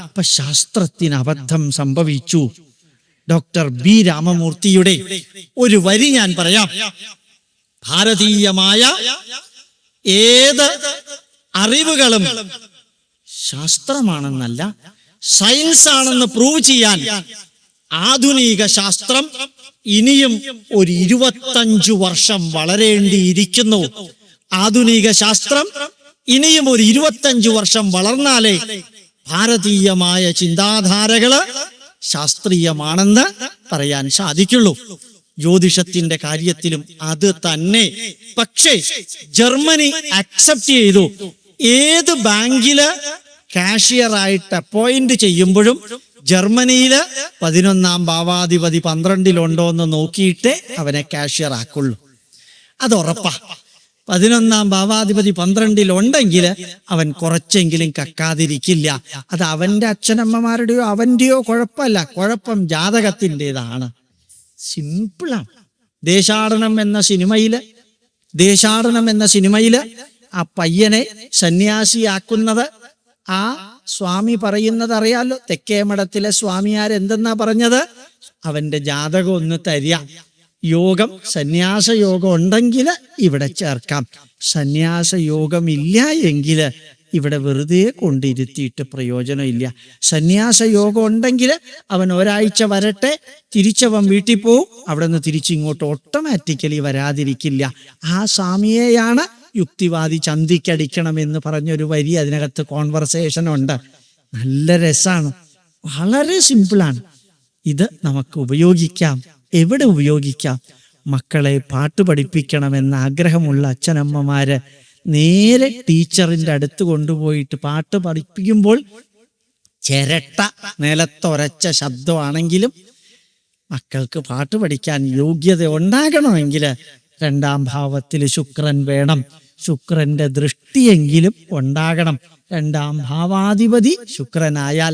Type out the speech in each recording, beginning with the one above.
അപ്പൊ ശാസ്ത്രത്തിന് അബദ്ധം സംഭവിച്ചു. ഡോക്ടർ ബി രാമമൂർത്തിയുടെ ഒരു വരി ഞാൻ പറയാം. ഭാരതീയമായ ഏത് അറിവുകളും ശാസ്ത്രമാണെന്നല്ല, സയൻസ് ആണെന്ന് പ്രൂവ് ചെയ്യാൻ ആധുനിക ശാസ്ത്രം ഇനിയും ഒരു 25 വർഷം വളരേണ്ടിയിരിക്കുന്നു. ആധുനിക ശാസ്ത്രം ഇനിയും ഒരു 25 വർഷം വളർന്നാലേ ഭാരതീയമായ ചിന്താധാരകള് ശാസ്ത്രീയമാണെന്ന് പറയാൻ സാധിക്കുള്ളൂ. ജ്യോതിഷത്തിന്റെ കാര്യത്തിലും അത് തന്നെ. പക്ഷേ ജർമ്മനി അക്സെപ്റ്റ് ചെയ്തു. ഏത് ബാങ്കില് കാഷ്യർ ആയിട്ട് അപ്പോയിന്റ് ചെയ്യുമ്പോഴും ജർമ്മനിയില് 11ാം ഭാവാധിപതി 12-ലുണ്ടോ എന്ന് നോക്കിയിട്ടേ അവനെ കാഷ്യർ ആക്കുള്ളൂ. അത് ഉറപ്പാ. 11ാം ഭാവാധിപതി 12-ലുണ്ടെങ്കിൽ അവൻ കുറച്ചെങ്കിലും കക്കാതിരിക്കില്ല. അത് അവന്റെ അച്ഛനമ്മമാരുടെയോ അവന്റെയോ കുഴപ്പമല്ല, കുഴപ്പം ജാതകത്തിൻ്റെതാണ്. സിമ്പിളാണ്. ദേശാടനം എന്ന സിനിമയില് ആ പയ്യനെ സന്യാസിയാക്കുന്നത് ആ സ്വാമി പറയുന്നത് അറിയാലോ. തെക്കേമഠത്തിലെ സ്വാമിയാരെന്തെന്നാ പറഞ്ഞത്? അവന്റെ ജാതകം ഒന്ന് തരിക, യോഗം സന്യാസ യോഗം ഉണ്ടെങ്കിൽ ഇവിടെ ചേർക്കാം, സന്യാസ യോഗം ഇല്ല എങ്കിൽ ഇവിടെ വെറുതെ കൊണ്ടിരുത്തിയിട്ട് പ്രയോജനമില്ല. സന്യാസ യോഗം ഉണ്ടെങ്കിൽ അവൻ ഒരാഴ്ച വരട്ടെ, തിരിച്ചവൻ വീട്ടിൽ പോവും, അവിടെ നിന്ന് തിരിച്ചിങ്ങോട്ട് ഓട്ടോമാറ്റിക്കലി വരാതിരിക്കില്ല. ആ സ്വാമിയെയാണ് യുക്തിവാദി ചന്തിക്കടിക്കണമെന്ന് പറഞ്ഞൊരു വരി അതിനകത്ത് കോൺവെർസേഷൻ ഉണ്ട്. നല്ല രസാണ്, വളരെ സിമ്പിളാണ്. ഇത് നമുക്ക് ഉപയോഗിക്കാം. എവിടെ ഉപയോഗിക്കാം? മക്കളെ പാട്ട് പഠിപ്പിക്കണമെന്ന് ആഗ്രഹമുള്ള അച്ഛനമ്മമാര് നേരെ ടീച്ചറിന്റെ അടുത്ത് കൊണ്ടുപോയിട്ട് പാട്ട് പഠിപ്പിക്കുമ്പോൾ ചിരട്ട നിലത്തൊരച്ച ശബ്ദമാണെങ്കിലും മക്കൾക്ക് പാട്ട് പഠിക്കാൻ യോഗ്യത ഉണ്ടാകണമെങ്കിൽ 2ാം ഭാവത്തിൽ ശുക്രൻ വേണം. ശുക്രന്റെ ദൃഷ്ടിയെങ്കിലും ഉണ്ടാകണം. 2ാം ഭാവാധിപതി ശുക്രനായാൽ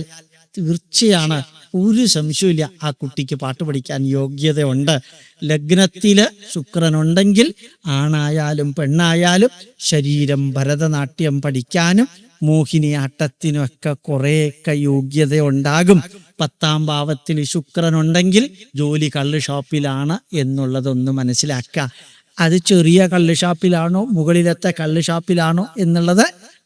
തീർച്ചയാണ്, ഒരു സംശയമില്ല, ആ കുട്ടിക്ക് പാട്ട് പഠിക്കാൻ യോഗ്യതയുണ്ട്. ലഗ്നത്തില് ശുക്രനുണ്ടെങ്കിൽ ആണായാലും പെണ്ണായാലും ശരീരം ഭരതനാട്യം പഠിക്കാനും മോഹിനിയാട്ടത്തിനൊക്കെ കുറേയൊക്കെ യോഗ്യത ഉണ്ടാകും. 10ാം ഭാവത്തിൽ ശുക്രനുണ്ടെങ്കിൽ ജോലി കള്ള് ഷോപ്പിലാണ് എന്നുള്ളതൊന്ന് മനസ്സിലാക്കുക. അത് ചെറിയ കള്ള് ഷാപ്പിലാണോ മുകളിലത്തെ കള്ള് ഷാപ്പിലാണോ എന്നുള്ളത്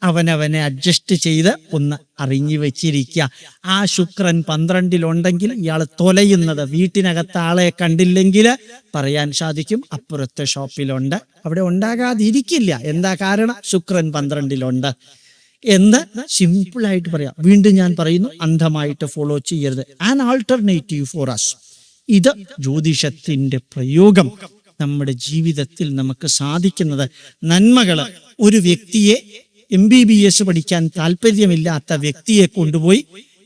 അവനവനെ അഡ്ജസ്റ്റ് ചെയ്ത് ഒന്ന് അറിഞ്ഞു വെച്ചിരിക്കുക. ആ ശുക്രൻ 12-ലുണ്ടെങ്കിൽ ഇയാൾ തൊലയുന്നത് വീട്ടിനകത്ത് ആളെ കണ്ടില്ലെങ്കിൽ പറയാൻ സാധിക്കും അപ്പുറത്തെ ഷോപ്പിലുണ്ട്. അവിടെ ഉണ്ടാകാതിരിക്കില്ല. എന്താ കാരണം? ശുക്രൻ 12-ലുണ്ട് എന്ന് സിമ്പിളായിട്ട് പറയാം. വീണ്ടും ഞാൻ പറയുന്നു, അന്ധമായിട്ട് ഫോളോ ചെയ്യരുത്. An alternative for us. ഇത് ജ്യോതിഷത്തിന്റെ പ്രയോഗം. നമ്മുടെ ജീവിതത്തിൽ നമുക്ക് സാധിക്കുന്നത് നന്മകള്. ഒരു വ്യക്തിയെ MBBS പഠിക്കാൻ താല്പര്യമില്ലാത്ത വ്യക്തിയെ കൊണ്ടുപോയി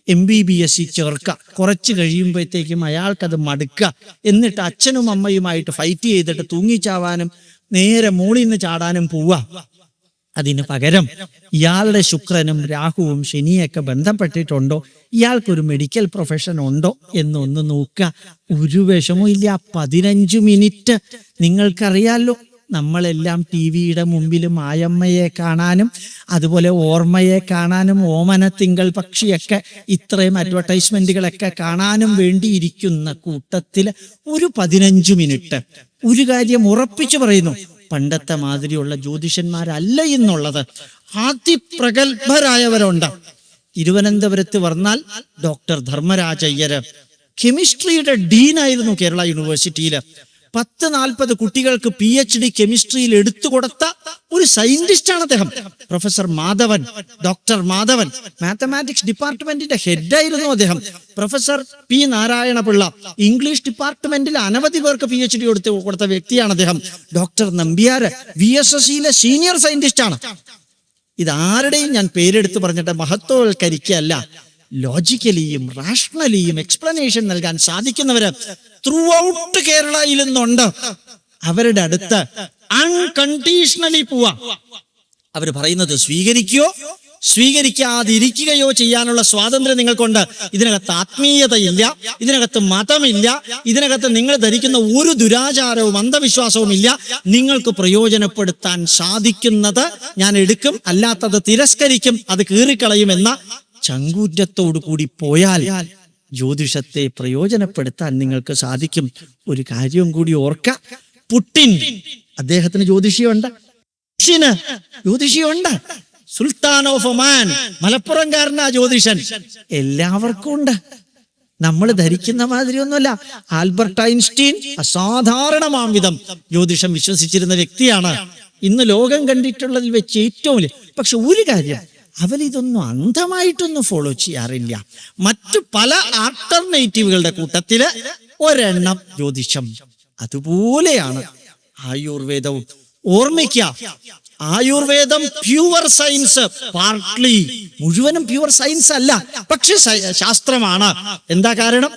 MBBS ചേർക്കുക. കുറച്ച് കഴിയുമ്പോഴത്തേക്കും അയാൾക്കത് മടുക്കുക. എന്നിട്ട് അച്ഛനും അമ്മയുമായിട്ട് ഫൈറ്റ് ചെയ്തിട്ട് തൂങ്ങിച്ചാവാനും നേരെ മുകളിൽ നിന്ന് ചാടാനും പോവുക. അതിന് പകരം ഇയാളുടെ ശുക്രനും രാഹുവും ശനിയൊക്കെ ബന്ധപ്പെട്ടിട്ടുണ്ടോ, ഇയാൾക്കൊരു മെഡിക്കൽ പ്രൊഫഷൻ ഉണ്ടോ എന്നൊന്ന് നോക്കുക. ഒരു വിഷമവും ഇല്ല. 15 മിനിറ്റ്. നിങ്ങൾക്കറിയാലോ, നമ്മളെല്ലാം TV-യുടെ മുമ്പിൽ മായമ്മയെ കാണാനും അതുപോലെ ഓർമ്മയെ കാണാനും ഓമന തിങ്കൾ പക്ഷിയൊക്കെ ഇത്രയും അഡ്വർടൈസ്മെന്റുകളൊക്കെ കാണാനും വേണ്ടിയിരിക്കുന്ന കൂട്ടത്തിൽ ഒരു 15 മിനിറ്റ് ഒരു കാര്യം ഉറപ്പിച്ചു പറയുന്നു, പണ്ടത്തെ മാതിരിയുള്ള ജ്യോതിഷന്മാരല്ല എന്നുള്ളത്. അതിപ്രഗത്ഭരായവരുണ്ട്. തിരുവനന്തപുരത്ത് വന്നാൽ ഡോക്ടർ ധർമ്മരാജയ്യര് കെമിസ്ട്രിയുടെ ഡീനായിരുന്നു കേരള യൂണിവേഴ്സിറ്റിയിൽ. 10-40 കുട്ടികൾക്ക് PhD കെമിസ്ട്രിയിൽ എടുത്തുകൊടുത്ത ഒരു സയന്റിസ്റ്റാണ് അദ്ദേഹം. Professor Madhavan, doctor Madhavan mathematics ഡിപ്പാർട്ട്മെന്റിന്റെ ഹെഡായിരുന്നു അദ്ദേഹം. പ്രൊഫസർ P നാരായണപിള്ള ഇംഗ്ലീഷ് ഡിപ്പാർട്ട്മെന്റിൽ അനവധി പേർക്ക് PhD കൊടുത്ത വ്യക്തിയാണ് അദ്ദേഹം. ഡോക്ടർ നമ്പ്യാര് VSSCയിലെ സീനിയർ സയന്റിസ്റ്റ് ആണ്. ഇതാരുടെയും ഞാൻ പേരെടുത്ത് പറഞ്ഞിട്ട് മഹത്വവൽക്കരിക്കല്ല. ലോജിക്കലിയും റാഷണലിയും എക്സ്പ്ലനേഷൻ നൽകാൻ സാധിക്കുന്നവര് ത്രൂ ഔട്ട് കേരളയിൽ നിന്നുണ്ട്. അവരുടെ അടുത്ത് അൺകണ്ടീഷണലി പോവാ. അവർ പറയുന്നത് സ്വീകരിക്കുകയോ സ്വീകരിക്കാതിരിക്കുകയോ ചെയ്യാനുള്ള സ്വാതന്ത്ര്യം നിങ്ങൾക്കുണ്ട്. ഇതിനകത്ത് ആത്മീയതയില്ല, ഇതിനകത്ത് മതമില്ല, ഇതിനകത്ത് നിങ്ങൾ ധരിക്കുന്ന ഒരു ദുരാചാരവും അന്ധവിശ്വാസവും ഇല്ല. നിങ്ങൾക്ക് പ്രയോജനപ്പെടുത്താൻ സാധിക്കുന്നത് ഞാൻ എടുക്കും, അല്ലാത്തത് തിരസ്കരിക്കും, അത് കീറിക്കളയുമെന്ന ചങ്കൂറ്റത്തോടു കൂടി പോയാൽ ജ്യോതിഷത്തെ പ്രയോജനപ്പെടുത്താൻ നിങ്ങൾക്ക് സാധിക്കും. ഒരു കാര്യം കൂടി ഓർക്ക, പുട്ടിൻ അദ്ദേഹത്തിന് ജ്യോതിഷിയുണ്ട്, ജ്യോതിഷിയുണ്ട്. Sultan of Oman മലപ്പുറംകാരനാ ജ്യോതിഷൻ. എല്ലാവർക്കും ഉണ്ട്. നമ്മൾ ധരിക്കുന്ന മാതിരിയൊന്നുമല്ല. ആൽബർട്ട് ഐൻസ്റ്റീൻ അസാധാരണമാം വിധം ജ്യോതിഷം വിശ്വസിച്ചിരുന്ന വ്യക്തിയാണ്. ഇന്ന് ലോകം കണ്ടിട്ടുള്ളതിൽ വെച്ച് ഏറ്റവും വലിയ. പക്ഷെ ഒരു കാര്യം, അവരിതൊന്നും അന്ധമായിട്ടൊന്നും ഫോളോ ചെയ്യാറില്ല. മറ്റു പല ആൾട്ടർനേറ്റീവുകളുടെ കൂട്ടത്തില് ഒരെണ്ണം ജ്യോതിഷം. അതുപോലെയാണ് ആയുർവേദവും. ഓർമ്മിക്കുക, ആയുർവേദം പ്യുവർ സയൻസ്, പാർട്ട്ലി, മുഴുവനും പ്യുവർ സയൻസ് അല്ല, പക്ഷെ ശാസ്ത്രമാണ്. എന്താ കാരണം?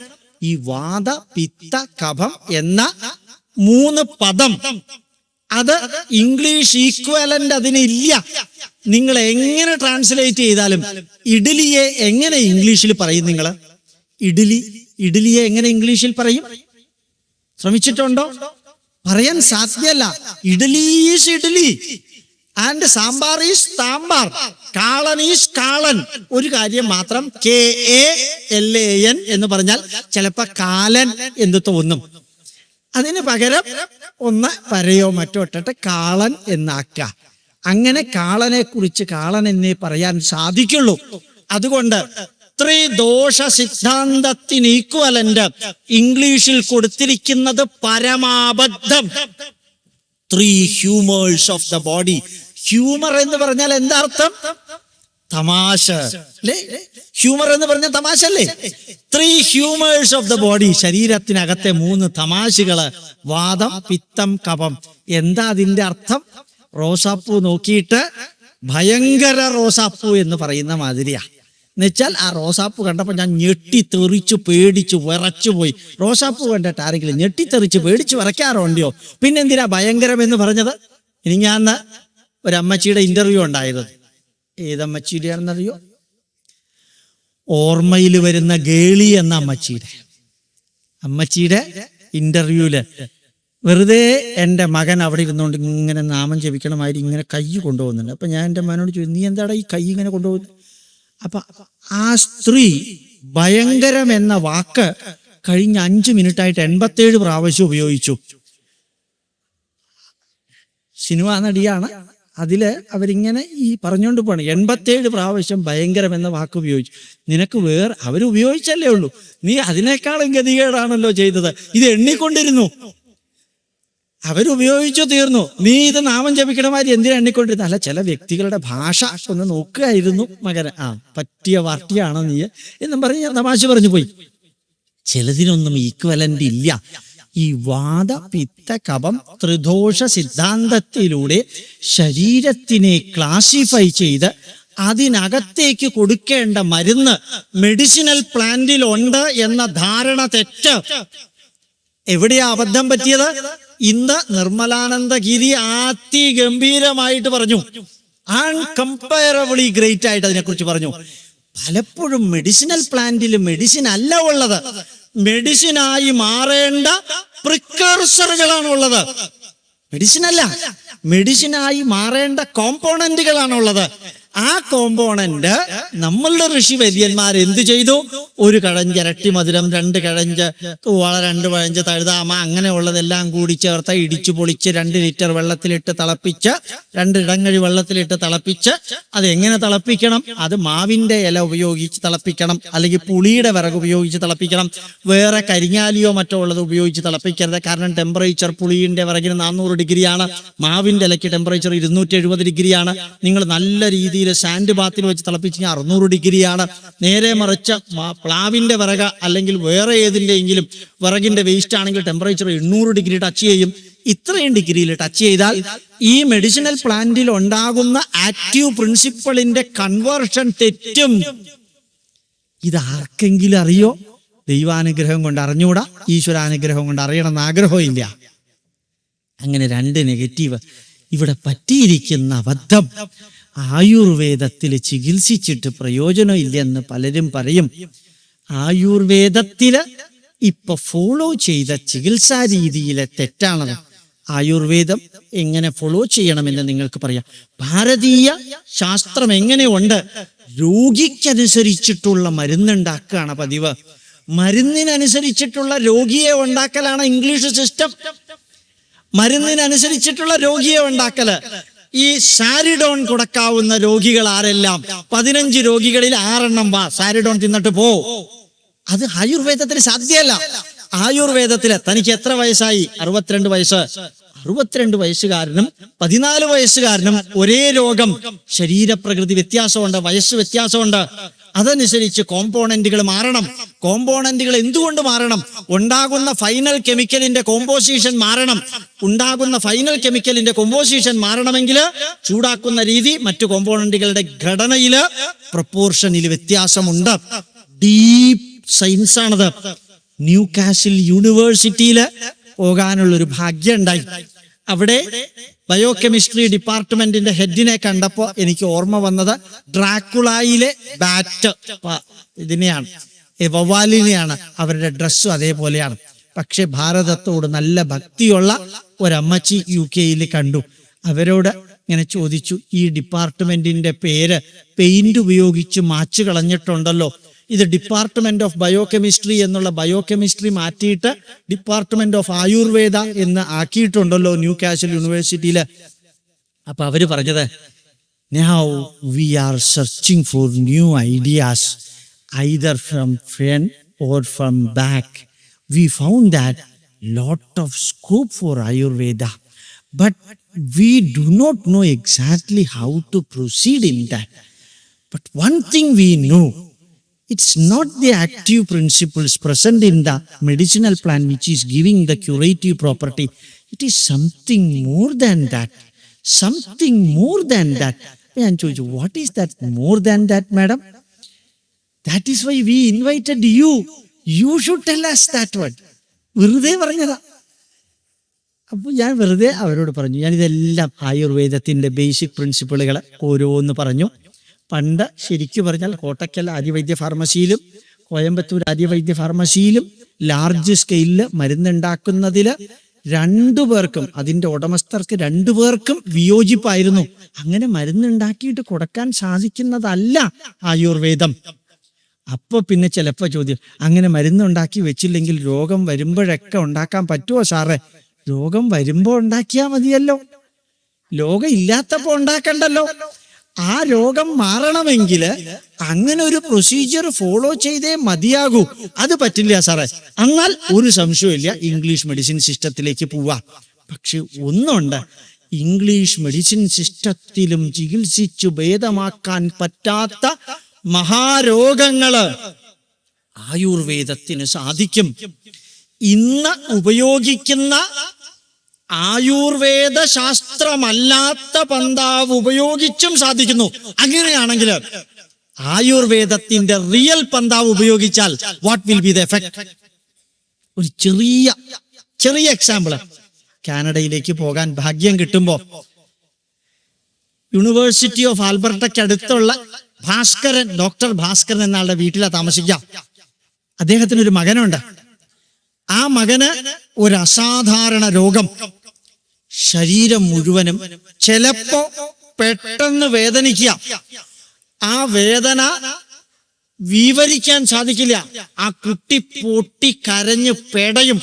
ഈ വാത പിത്ത കഫം എന്ന 3 പദം, അത് ഇംഗ്ലീഷ് ഈക്വലന്റ് അതിനില്ല. നിങ്ങൾ എങ്ങനെ ട്രാൻസ്ലേറ്റ് ചെയ്താലും ഇഡ്ഡലിയെ എങ്ങനെ ഇംഗ്ലീഷിൽ പറയും? നിങ്ങൾ ഇഡ്ഡലിയെ എങ്ങനെ ഇംഗ്ലീഷിൽ പറയും? ശ്രമിച്ചിട്ടുണ്ടോ? പറയാൻ സാധ്യമല്ല. Idli is idli and sambar is sambar, kalan is kalan. ഒരു കാര്യം മാത്രം, KALAN എന്ന് പറഞ്ഞാൽ ചിലപ്പോ കാലൻ എന്ന് തോന്നും. അതിന് പകരം ഒന്ന് പരയോ മറ്റോ ഇട്ടിട്ട് കാളൻ എന്നാക്ക. അങ്ങനെ കാളനെ കുറിച്ച് കാളൻ എന്നേ പറയാൻ സാധിക്കുള്ളൂ. അതുകൊണ്ട് ത്രിദോഷ സിദ്ധാന്തത്തിന് ഈക്വലന്റ് ഇംഗ്ലീഷിൽ കൊടുത്തിരിക്കുന്നത് പരമാബദ്ധം. 3 humours of the body. Humour എന്ന് പറഞ്ഞാൽ എന്താ അർത്ഥം? തമാശ അല്ലേ? ഹ്യൂമർ എന്ന് പറഞ്ഞാൽ തമാശ അല്ലേ? 3 ഹ്യൂമേഴ്സ് ഓഫ് ദ ബോഡി. ശരീരത്തിനകത്തെ 3 തമാശകള്, വാദം പിത്തം കഫം. എന്താ അതിന്റെ അർത്ഥം? റോസാപ്പൂ നോക്കിയിട്ട് ഭയങ്കര റോസാപ്പൂ എന്ന് പറയുന്ന മാതിരിയാ. എന്നുവെച്ചാൽ ആ റോസാപ്പൂ കണ്ടപ്പോൾ ഞാൻ ഞെട്ടിത്തെറിച്ചു പേടിച്ചു വിറച്ചുപോയി. റോസാപ്പൂ കണ്ടിട്ട് ആരെങ്കിലും ഞെട്ടിത്തെറിച്ച് പേടിച്ച് വിറയ്ക്കാറുണ്ടോ? പിന്നെന്തിനാ ഭയങ്കരം എന്ന് പറഞ്ഞത്? ഇനി ഞാൻ ഒരമ്മച്ചിയുടെ ഇന്റർവ്യൂ ഉണ്ടായത്. ഏതമ്മച്ചിയുടെ ആണെന്നറിയോ? ഓർമ്മയിൽ വരുന്ന ഗേളി എന്ന അമ്മച്ചിയുടെ ഇന്റർവ്യൂല് വെറുതെ എൻ്റെ മകൻ അവിടെ ഇരുന്നുകൊണ്ട് ഇങ്ങനെ നാമം ജപിക്കണമാതിരി ഇങ്ങനെ കൈ കൊണ്ടുപോകുന്നുണ്ട്. അപ്പൊ ഞാൻ എൻ്റെ മകനോട് ചോദിച്ചു, നീ എന്താടാ ഈ കൈ ഇങ്ങനെ കൊണ്ടുപോകുന്നത്? അപ്പൊ ആ സ്ത്രീ ഭയങ്കരം എന്ന വാക്ക് കഴിഞ്ഞ 5 മിനിറ്റായിട്ട് 87 പ്രാവശ്യം ഉപയോഗിച്ചു. സിനിമാ നടിയാണ്. അതില് അവരിങ്ങനെ ഈ പറഞ്ഞുകൊണ്ട് പോകണം, 87 പ്രാവശ്യം ഭയങ്കരം എന്ന വാക്ക് ഉപയോഗിച്ചു. നിനക്ക് അവരുപയോഗിച്ചല്ലേ ഉള്ളൂ, നീ അതിനേക്കാളും ഗതികേടാണല്ലോ ചെയ്തത്. ഇത് എണ്ണിക്കൊണ്ടിരുന്നു. അവരുപയോഗിച്ചു, തീർന്നു. നീ ഇത് നാമം ജപിക്കണമാതിരി എന്തിനാ എണ്ണിക്കൊണ്ടിരുന്നു? അല്ല, ചില വ്യക്തികളുടെ ഭാഷ ഒന്ന് നോക്കുകയായിരുന്നു മകന്. പറ്റിയ പാർട്ടിയാണോ നീ എന്നും പറഞ്ഞ് ഞാൻ തമാശ പറഞ്ഞു പോയി. ചിലതിനൊന്നും ഈക്വലന്റ് ഇല്ല. ഈ വാദ പിത്ത കഫം ത്രിദോഷ സിദ്ധാന്തത്തിലൂടെ ശരീരത്തിനെ ക്ലാസിഫൈ ചെയ്ത് അതിനകത്തേക്ക് കൊടുക്കേണ്ട മരുന്ന് മെഡിസിനൽ പ്ലാന്റിൽ ഉണ്ട് എന്ന ധാരണ തെറ്റ്. എവിടെയാ അബദ്ധം പറ്റിയത്? ഇന്ന് നിർമ്മലാനന്ദഗിരി അതിഗംഭീരമായിട്ട് പറഞ്ഞു, അൺകമ്പയറബിളി ഗ്രേറ്റ് ആയിട്ട് അതിനെക്കുറിച്ച് പറഞ്ഞു. പലപ്പോഴും മെഡിസിനൽ പ്ലാന്റിൽ മെഡിസിൻ അല്ല ഉള്ളത്, മെഡിസിനായി മാറേണ്ട പ്രിക്കർസറുകളാണ് ഉള്ളത്. മെഡിസിൻ അല്ല, മെഡിസിനായി മാറേണ്ട കോമ്പോണന്റുകളാണുള്ളത്. ആ കോമ്പോണന്റ് നമ്മളുടെ ഋഷി വര്യന്മാർ എന്ത് ചെയ്തു? 1 കഴഞ്ച് ഇരട്ടി മധുരം, 2 കഴഞ്ച് തൂവള, 2 കഴഞ്ച് തഴുതാമ, അങ്ങനെയുള്ളതെല്ലാം കൂടി ചേർത്ത് ഇടിച്ചു പൊളിച്ച് 2 ലിറ്റർ വെള്ളത്തിലിട്ട് തിളപ്പിച്ച്, 2 ഇടങ്ങഴി വെള്ളത്തിലിട്ട് തിളപ്പിച്ച്, അത് എങ്ങനെ തിളപ്പിക്കണം? അത് മാവിന്റെ ഇല ഉപയോഗിച്ച് തിളപ്പിക്കണം, അല്ലെങ്കിൽ പുളിയുടെ വിറക് ഉപയോഗിച്ച് തിളപ്പിക്കണം. വേറെ കരിങ്ങാലിയോ മറ്റോ ഉള്ളത് ഉപയോഗിച്ച് തിളപ്പിക്കരുത്. കാരണം ടെമ്പറേച്ചർ പുളിയുടെ വിറകിന് 400 ഡിഗ്രിയാണ്, മാവിന്റെ ഇലയ്ക്ക് ടെമ്പറേച്ചർ 270 ഡിഗ്രിയാണ്. നിങ്ങൾ നല്ല രീതിയിൽ സാൻഡ് ബാത്തിൽ വെച്ച് തിളപ്പിച്ച് 600 ഡിഗ്രിയാണ്. നേരെ മറിച്ച് പ്ലാവിന്റെ വിറക് അല്ലെങ്കിൽ വേറെ ഏതിൻ്റെയെങ്കിലും വിറകിന്റെ വേസ്റ്റ് ആണെങ്കിൽ ടെമ്പറേച്ചർ 800 ഡിഗ്രി ടച്ച് ചെയ്യും. ഇത്രയും ഡിഗ്രിയിൽ ടച്ച് ചെയ്താൽ ഈ മെഡിസിനൽ പ്ലാന്റിൽ ഉണ്ടാകുന്ന ആക്റ്റീവ് പ്രിൻസിപ്പിളിന്റെ കൺവേർഷൻ തെറ്റും. ഇത് ആർക്കെങ്കിലും അറിയോ? ദൈവാനുഗ്രഹം കൊണ്ട് അറിഞ്ഞൂടാ, ഈശ്വരാനുഗ്രഹം കൊണ്ട് അറിയണമെന്ന് ആഗ്രഹമില്ല. അങ്ങനെ 2 നെഗറ്റീവ്. ഇവിടെ പറ്റിയിരിക്കുന്ന അബദ്ധം, ആയുർവേദത്തിൽ ചികിത്സിച്ചിട്ട് പ്രയോജനം ഇല്ലെന്ന് പലരും പറയും. ആയുർവേദത്തില് ഇപ്പൊ ഫോളോ ചെയ്ത ചികിത്സാ രീതിയിലെ തെറ്റാണത്. ആയുർവേദം എങ്ങനെ ഫോളോ ചെയ്യണമെന്ന് നിങ്ങൾക്ക് പറയാം. ഭാരതീയ ശാസ്ത്രം എങ്ങനെയുണ്ട്? രോഗിക്കനുസരിച്ചിട്ടുള്ള മരുന്നുണ്ടാക്കുകയാണ് പതിവ്. മരുന്നിനനുസരിച്ചിട്ടുള്ള രോഗിയെ ഉണ്ടാക്കലാണ് ഇംഗ്ലീഷ് സിസ്റ്റം. മരുന്നിനനുസരിച്ചിട്ടുള്ള രോഗിയെ ഉണ്ടാക്കല്. ഈ സാരിഡോൺ കൊടുക്കാവുന്ന രോഗികൾ ആരെല്ലാം? 15 രോഗികളിൽ 6 വാ സാരിഡോൺ തിന്നിട്ട് പോ. അത് ആയുർവേദത്തിന് സാധ്യമല്ല. ആയുർവേദത്തില് തനിക്ക് എത്ര വയസ്സായി? 62 വയസ്സ്. 62 വയസ്സുകാരനും 14 വയസ്സുകാരനും ഒരേ രോഗം. ശരീരപ്രകൃതി വ്യത്യാസമുണ്ട്, വയസ്സ് വ്യത്യാസമുണ്ട്. അതനുസരിച്ച് കോമ്പോണന്റുകൾ മാറണം. കോമ്പോണന്റുകൾ എന്തുകൊണ്ട് മാറണം? ഉണ്ടാകുന്ന ഫൈനൽ കെമിക്കലിന്റെ കോമ്പോസിഷൻ മാറണം. ഉണ്ടാകുന്ന ഫൈനൽ കെമിക്കലിന്റെ കോമ്പോസിഷൻ മാറണമെങ്കിൽ ചൂടാക്കുന്ന രീതി, മറ്റു കോമ്പോണന്റുകളുടെ ഘടനയില്, പ്രൊപ്പോർഷനിൽ വ്യത്യാസമുണ്ട്. ഡീപ് സയൻസ് ആണത്. ന്യൂകാസിൽ യൂണിവേഴ്സിറ്റിയിൽ പോകാനുള്ളൊരു ഭാഗ്യം ഉണ്ടായി. അവിടെ ബയോകെമിസ്ട്രി ഡിപ്പാർട്ട്മെന്റിന്റെ ഹെഡിനെ കണ്ടപ്പോ എനിക്ക് ഓർമ്മ വന്നത് ഡ്രാക്കുളയിലെ ബാറ്റ്, ഇതിനെയാണ്, വവ്വാലിനെയാണ്. അവരുടെ ഡ്രസ്സും അതേപോലെയാണ്. പക്ഷെ ഭാരതത്തോട് നല്ല ഭക്തിയുള്ള ഒരമ്മച്ചി UK കണ്ടു. അവരോട് ഇങ്ങനെ ചോദിച്ചു, ഈ ഡിപ്പാർട്ട്മെന്റിന്റെ പേര് പെയിന്റ് ഉപയോഗിച്ച് മാച്ചു കളഞ്ഞിട്ടുണ്ടല്ലോ, ഇത് ഡിപ്പാർട്ട്മെന്റ് ഓഫ് ബയോകെമിസ്ട്രി എന്നുള്ള ബയോകെമിസ്ട്രി മാറ്റിയിട്ട് ഡിപ്പാർട്ട്മെന്റ് ഓഫ് ആയുർവേദ എന്ന് ആക്കിയിട്ടുണ്ടല്ലോ ന്യൂകാസിൽ യൂണിവേഴ്സിറ്റിയില്. അപ്പൊ അവര് പറഞ്ഞത്, now we are searching for new ideas either from front or from back. We found that lot of scope for Ayurveda, but we do not know exactly how to proceed in that. But one thing we know, it's not the active principles present in the medicinal plant which is giving the curative property. It is something more than that. Something more than that. ഞാൻ ചോദിച്ചു, what is that more than that, madam? That is why we invited you. You should tell us that word. വെറുതെ പറഞ്ഞതാ. അപ്പോൾ ഞാൻ വെറുതെ അവരോട് പറഞ്ഞു, ഞാനിതെല്ലാം ആയുർവേദത്തിന്റെ ബേസിക് പ്രിൻസിപ്പിളുകൾ ഓരോന്ന് പറഞ്ഞു. പണ്ട് ശരിക്കു പറഞ്ഞാൽ കോട്ടക്കൽ ആര്യവൈദ്യ ഫാർമസിയിലും കോയമ്പത്തൂർ ആര്യവൈദ്യ ഫാർമസിയിലും ലാർജ് സ്കെയിലിൽ മരുന്നുണ്ടാക്കുന്നതിൽ 2 പേർക്കും, അതിന്റെ ഉടമസ്ഥർക്ക് 2 പേർക്കും വിയോജിപ്പായിരുന്നു. അങ്ങനെ മരുന്നുണ്ടാക്കിയിട്ട് കൊടുക്കാൻ സാധിക്കുന്നതല്ല ആയുർവേദം. അപ്പൊ പിന്നെ ചിലപ്പോ ചോദ്യം, അങ്ങനെ മരുന്നുണ്ടാക്കി വെച്ചില്ലെങ്കിൽ രോഗം വരുമ്പോഴൊക്കെ ഉണ്ടാക്കാൻ പറ്റുമോ സാറേ? രോഗം വരുമ്പോ ഉണ്ടാക്കിയാ മതിയല്ലോ, രോഗം ഇല്ലാത്തപ്പോ ഉണ്ടാക്കണ്ടല്ലോ. ആ രോഗം മാറണമെങ്കിൽ അങ്ങനെ ഒരു പ്രൊസീജിയർ ഫോളോ ചെയ്തേ മതിയാകൂ. അത് പറ്റില്ല സാറേ. എന്നാൽ ഒരു സംശയമില്ല, ഇംഗ്ലീഷ് മെഡിസിൻ സിസ്റ്റത്തിലേക്ക് പോവാം. പക്ഷെ ഒന്നുണ്ട്, ഇംഗ്ലീഷ് മെഡിസിൻ സിസ്റ്റത്തിലും ചികിത്സിച്ചു ഭേദമാക്കാൻ പറ്റാത്ത മഹാരോഗങ്ങള് ആയുർവേദത്തിന് സാധിക്കും. ഇന്ന് ഉപയോഗിക്കുന്ന ആയുർവേദ ശാസ്ത്രമല്ലാത്ത പന്താവ് ഉപയോഗിച്ചും സാധിക്കുന്നു. അങ്ങനെയാണെങ്കിൽ ആയുർവേദത്തിന്റെ റിയൽ പന്താവ് ഉപയോഗിച്ചാൽ what will be the effect? ഒരു ചെറിയ എക്സാമ്പിള്. കാനഡയിലേക്ക് പോകാൻ ഭാഗ്യം കിട്ടുമ്പോ യൂണിവേഴ്സിറ്റി ഓഫ് ആൽബർട്ടയ്ക്ക് അടുത്തുള്ള ഭാസ്കരൻ, ഡോക്ടർ ഭാസ്കരൻ എന്നാളുടെ വീട്ടിലാണ് താമസിക്കാം. അദ്ദേഹത്തിനൊരു മകനുണ്ട്. ആ മകന് ഒരു അസാധാരണ രോഗം, ശരീരം മുഴുവനും ചിലപ്പോ പെട്ടെന്ന് വേദനിക്കുക. ആ വേദന വിവരിക്കാൻ സാധിക്കില്ല. ആ കുട്ടി പൊട്ടി കരഞ്ഞ് പെടയും.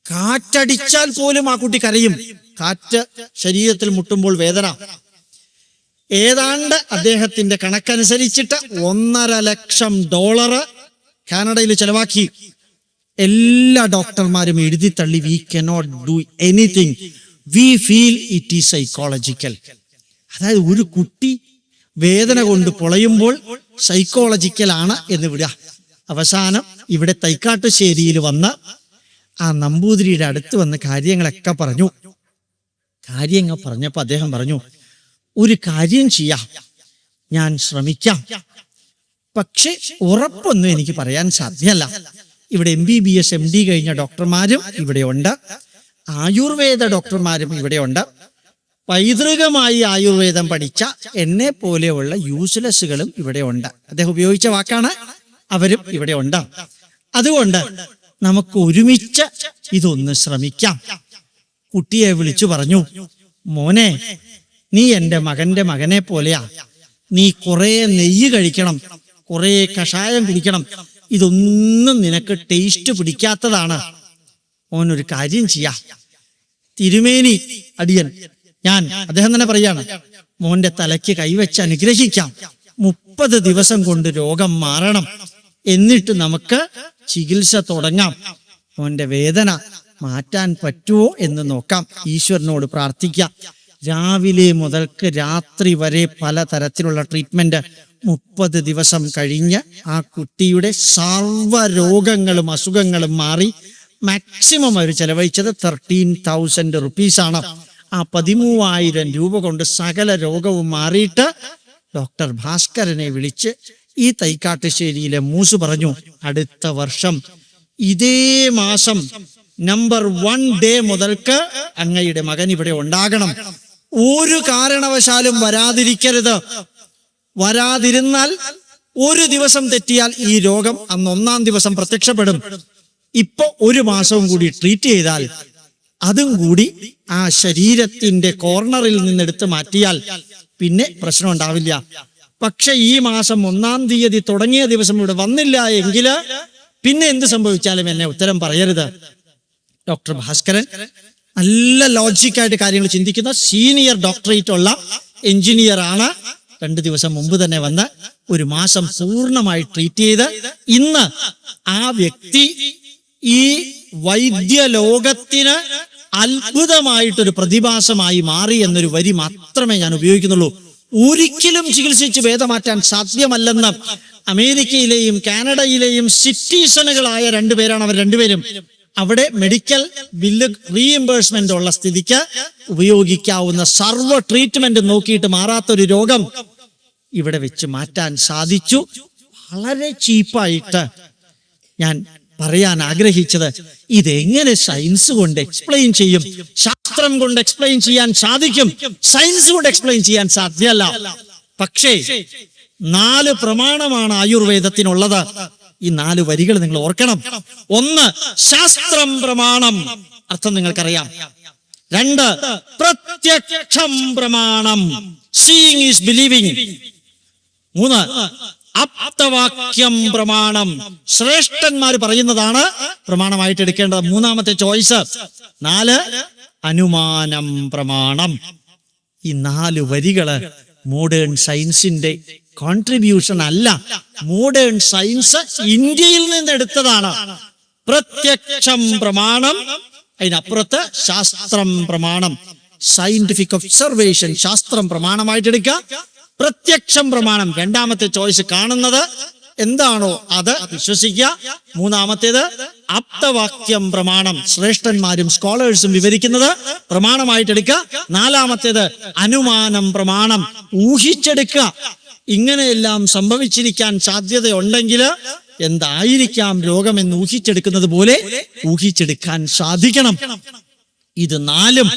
കാറ്റടിച്ചാൽ പോലും ആ കുട്ടി കരയും. കാറ്റ് ശരീരത്തിൽ മുട്ടുമ്പോൾ വേദന. ഏതാണ്ട് അദ്ദേഹത്തിന്റെ കണക്കനുസരിച്ചിട്ട് $1.5 ലക്ഷം കാനഡയിൽ ചെലവാക്കി. എല്ലാ ഡോക്ടർമാരും എഴുതി തള്ളി, we cannot do anything, we feel it is psychological. അതായത് ഒരു കുട്ടി വേദന കൊണ്ട് പൊളയുമ്പോൾ സൈക്കോളജിക്കൽ ആണ് എന്ന് വിടുക. അവസാനം ഇവിടെ തൈക്കാട്ടുശ്ശേരിയിൽ വന്ന് ആ നമ്പൂതിരിയുടെ അടുത്ത് വന്ന് കാര്യങ്ങളൊക്കെ പറഞ്ഞു. കാര്യങ്ങൾ പറഞ്ഞപ്പോൾ അദ്ദേഹം പറഞ്ഞു, ഒരു കാര്യം ചെയ്യാം, ഞാൻ ശ്രമിക്കാം, പക്ഷെ ഉറപ്പൊന്നും എനിക്ക് പറയാൻ സാധ്യമല്ല. ഇവിടെ MBBS MD കഴിഞ്ഞ ഡോക്ടർമാരും ഇവിടെയുണ്ട്, ആയുർവേദ ഡോക്ടർമാരും ഇവിടെയുണ്ട്, പൈതൃകമായി ആയുർവേദം പഠിച്ച എന്നെ പോലെയുള്ള യൂസ്ലെസ്സുകളും ഇവിടെ ഉണ്ട്. അദ്ദേഹം ഉപയോഗിച്ച വാക്കാണ്, അവരും ഇവിടെ ഉണ്ട്. അതുകൊണ്ട് നമുക്ക് ഒരുമിച്ച് ഇതൊന്ന് ശ്രമിക്കാം. കുട്ടിയെ വിളിച്ചു പറഞ്ഞു, മോനെ, നീ എൻ്റെ മകന്റെ മകനെ പോലെയാ. നീ കുറെ നെയ്യ് കഴിക്കണം, കുറെ കഷായം കുടിക്കണം. ഇതൊന്നും നിനക്ക് ടേസ്റ്റ് പിടിക്കാത്തതാണ്. മോനൊരു കാര്യം ചെയ്യാ, തിരുമേനി അടിയൻ, ഞാൻ അദ്ദേഹം തന്നെ പറയാണ്, മോന്റെ തലയ്ക്ക് കൈവച്ച് അനുഗ്രഹിക്കാം. 30 ദിവസം കൊണ്ട് രോഗം മാറണം. എന്നിട്ട് നമുക്ക് ചികിത്സ തുടങ്ങാം. മോന്റെ വേദന മാറ്റാൻ പറ്റുമോ എന്ന് നോക്കാം. ഈശ്വരനോട് പ്രാർത്ഥിക്കാം. രാവിലെ മുതൽക്ക് രാത്രി വരെ പലതരത്തിലുള്ള ട്രീറ്റ്മെന്റ്. 30 ദിവസം കഴിഞ്ഞ് ആ കുട്ടിയുടെ സർവ്വ രോഗങ്ങളും അസുഖങ്ങളും മാറി. മാക്സിമം അവർ ചെലവഴിച്ചത് 13,000 റുപ്പീസാണ്. ആ 13,000 രൂപ കൊണ്ട് സകല രോഗവും മാറിയിട്ട് ഡോക്ടർ ഭാസ്കരനെ വിളിച്ച് ഈ തൈക്കാട്ടുശ്ശേരിയിലെ മൂസ് പറഞ്ഞു, അടുത്ത വർഷം ഇതേ മാസം നമ്പർ 1 ഡേ മുതൽക്ക് അങ്ങയുടെ മകൻ ഇവിടെ ഉണ്ടാകണം. ഒരു കാരണവശാലും വരാതിരിക്കരുത്. വരാതിരുന്നാൽ ഒരു ദിവസം തെറ്റിയാൽ ഈ രോഗം അന്ന് 1-ാം ദിവസം പ്രത്യക്ഷപ്പെടും. ഇപ്പൊ 1 മാസവും കൂടി ട്രീറ്റ് ചെയ്താൽ അതും കൂടി ആ ശരീരത്തിന്റെ കോർണറിൽ നിന്നെടുത്ത് മാറ്റിയാൽ പിന്നെ പ്രശ്നം ഉണ്ടാവില്ല. പക്ഷെ ഈ മാസം 1-ാം തീയതി തുടങ്ങിയ ദിവസം ഇവിടെ വന്നില്ല എങ്കിൽ പിന്നെ എന്ത് സംഭവിച്ചാലും എന്നെ ഉത്തരം പറയരുത്. ഡോക്ടർ ഭാസ്കരൻ നല്ല ലോജിക്കായിട്ട് കാര്യങ്ങൾ ചിന്തിക്കുന്ന സീനിയർ ഡോക്ടറേറ്റ് ഉള്ള എഞ്ചിനീയർ ആണ്. 2 ദിവസം മുമ്പ് തന്നെ വന്ന് 1 മാസം പൂർണ്ണമായി ട്രീറ്റ് ചെയ്ത് ഇന്ന് ആ വ്യക്തി ഈ വൈദ്യലോകത്തിന് അത്ഭുതമായിട്ടൊരു പ്രതിഭാസമായി മാറി എന്നൊരു വരി മാത്രമേ ഞാൻ ഉപയോഗിക്കുന്നുള്ളൂ. ഒരിക്കലും ചികിത്സിച്ച് ഭേദമാറ്റാൻ സാധ്യമല്ലെന്ന് അമേരിക്കയിലെയും കാനഡയിലെയും സിറ്റിസണുകളായ 2 പേരാണ് അവർ 2 പേരും. അവിടെ മെഡിക്കൽ ബില്ല് റീഇംബേഴ്സ്മെന്റ് ഉള്ള സ്ഥിതിക്ക് ഉപയോഗിക്കാവുന്ന സർവ്വ ട്രീറ്റ്മെന്റ് നോക്കിയിട്ട് മാറാത്തൊരു രോഗം ഇവിടെ വെച്ച് മാറ്റാൻ സാധിച്ചു. വളരെ ചീപ്പായിട്ട് ഞാൻ പറയാൻ ആഗ്രഹിച്ചത്, ഇതെങ്ങനെ സയൻസ് കൊണ്ട് എക്സ്പ്ലെയിൻ ചെയ്യും? ശാസ്ത്രം കൊണ്ട് എക്സ്പ്ലെയിൻ ചെയ്യാൻ സാധിക്കും, സയൻസ് കൊണ്ട് എക്സ്പ്ലെയിൻ ചെയ്യാൻ സാധ്യമല്ല. പക്ഷേ 4 പ്രമാണമാണ് ആയുർവേദത്തിനുള്ളത്. ഈ 4 വരികൾ നിങ്ങൾ ഓർക്കണം. 1 ശാസ്ത്രം പ്രമാണം, അർത്ഥം നിങ്ങൾക്കറിയാം. 2 പ്രത്യക്ഷം പ്രമാണം, സീയിങ് ഈസ് ബിലീവിങ്. 3 ആപ്തവാക്യം പ്രമാണം, ശ്രേഷ്ഠന്മാർ പറയുന്നതാണ് പ്രമാണമായിട്ട് എടുക്കേണ്ടത്. 3ാമത്തെ ചോയ്സ്. 4 അനുമാനം പ്രമാണം. ഈ 4 വരികള് മോഡേൺ സയൻസിന്റെ കോൺട്രിബ്യൂഷൻ അല്ല, മോഡേൺ സയൻസ് ഇന്ത്യയിൽ നിന്ന് എടുത്തതാണ്. പ്രത്യക്ഷം പ്രമാണം, അതിനപ്പുറത്ത് ശാസ്ത്രം പ്രമാണം, സയന്റിഫിക് ഒബ്സർവേഷൻ, ശാസ്ത്രം പ്രമാണമായിട്ട് എടുക്കുക. പ്രത്യക്ഷം പ്രമാണം 2ാമത്തെ ചോയ്സ്. കാണുന്നത് എന്താണോ അത് വിശ്വസിക്കുക. 3ാമത്തേത് ആപ്തവാക്യം പ്രമാണം, ശ്രേഷ്ഠന്മാരും സ്കോളേഴ്സും വിവരിക്കുന്നത് പ്രമാണമായിട്ട് എടുക്കുക. 4ാമത്തേത് അനുമാനം പ്രമാണം, ഊഹിച്ചെടുക്കുക. ഇങ്ങനെയെല്ലാം സംഭവിച്ചിരിക്കാൻ സാധ്യതയുണ്ടെങ്കിൽ എന്തായിരിക്കാം രോഗമെന്ന് ഊഹിച്ചെടുക്കുന്നത് പോലെ ഊഹിച്ചെടുക്കാൻ സാധിക്കണം. ഇത് 4ഉം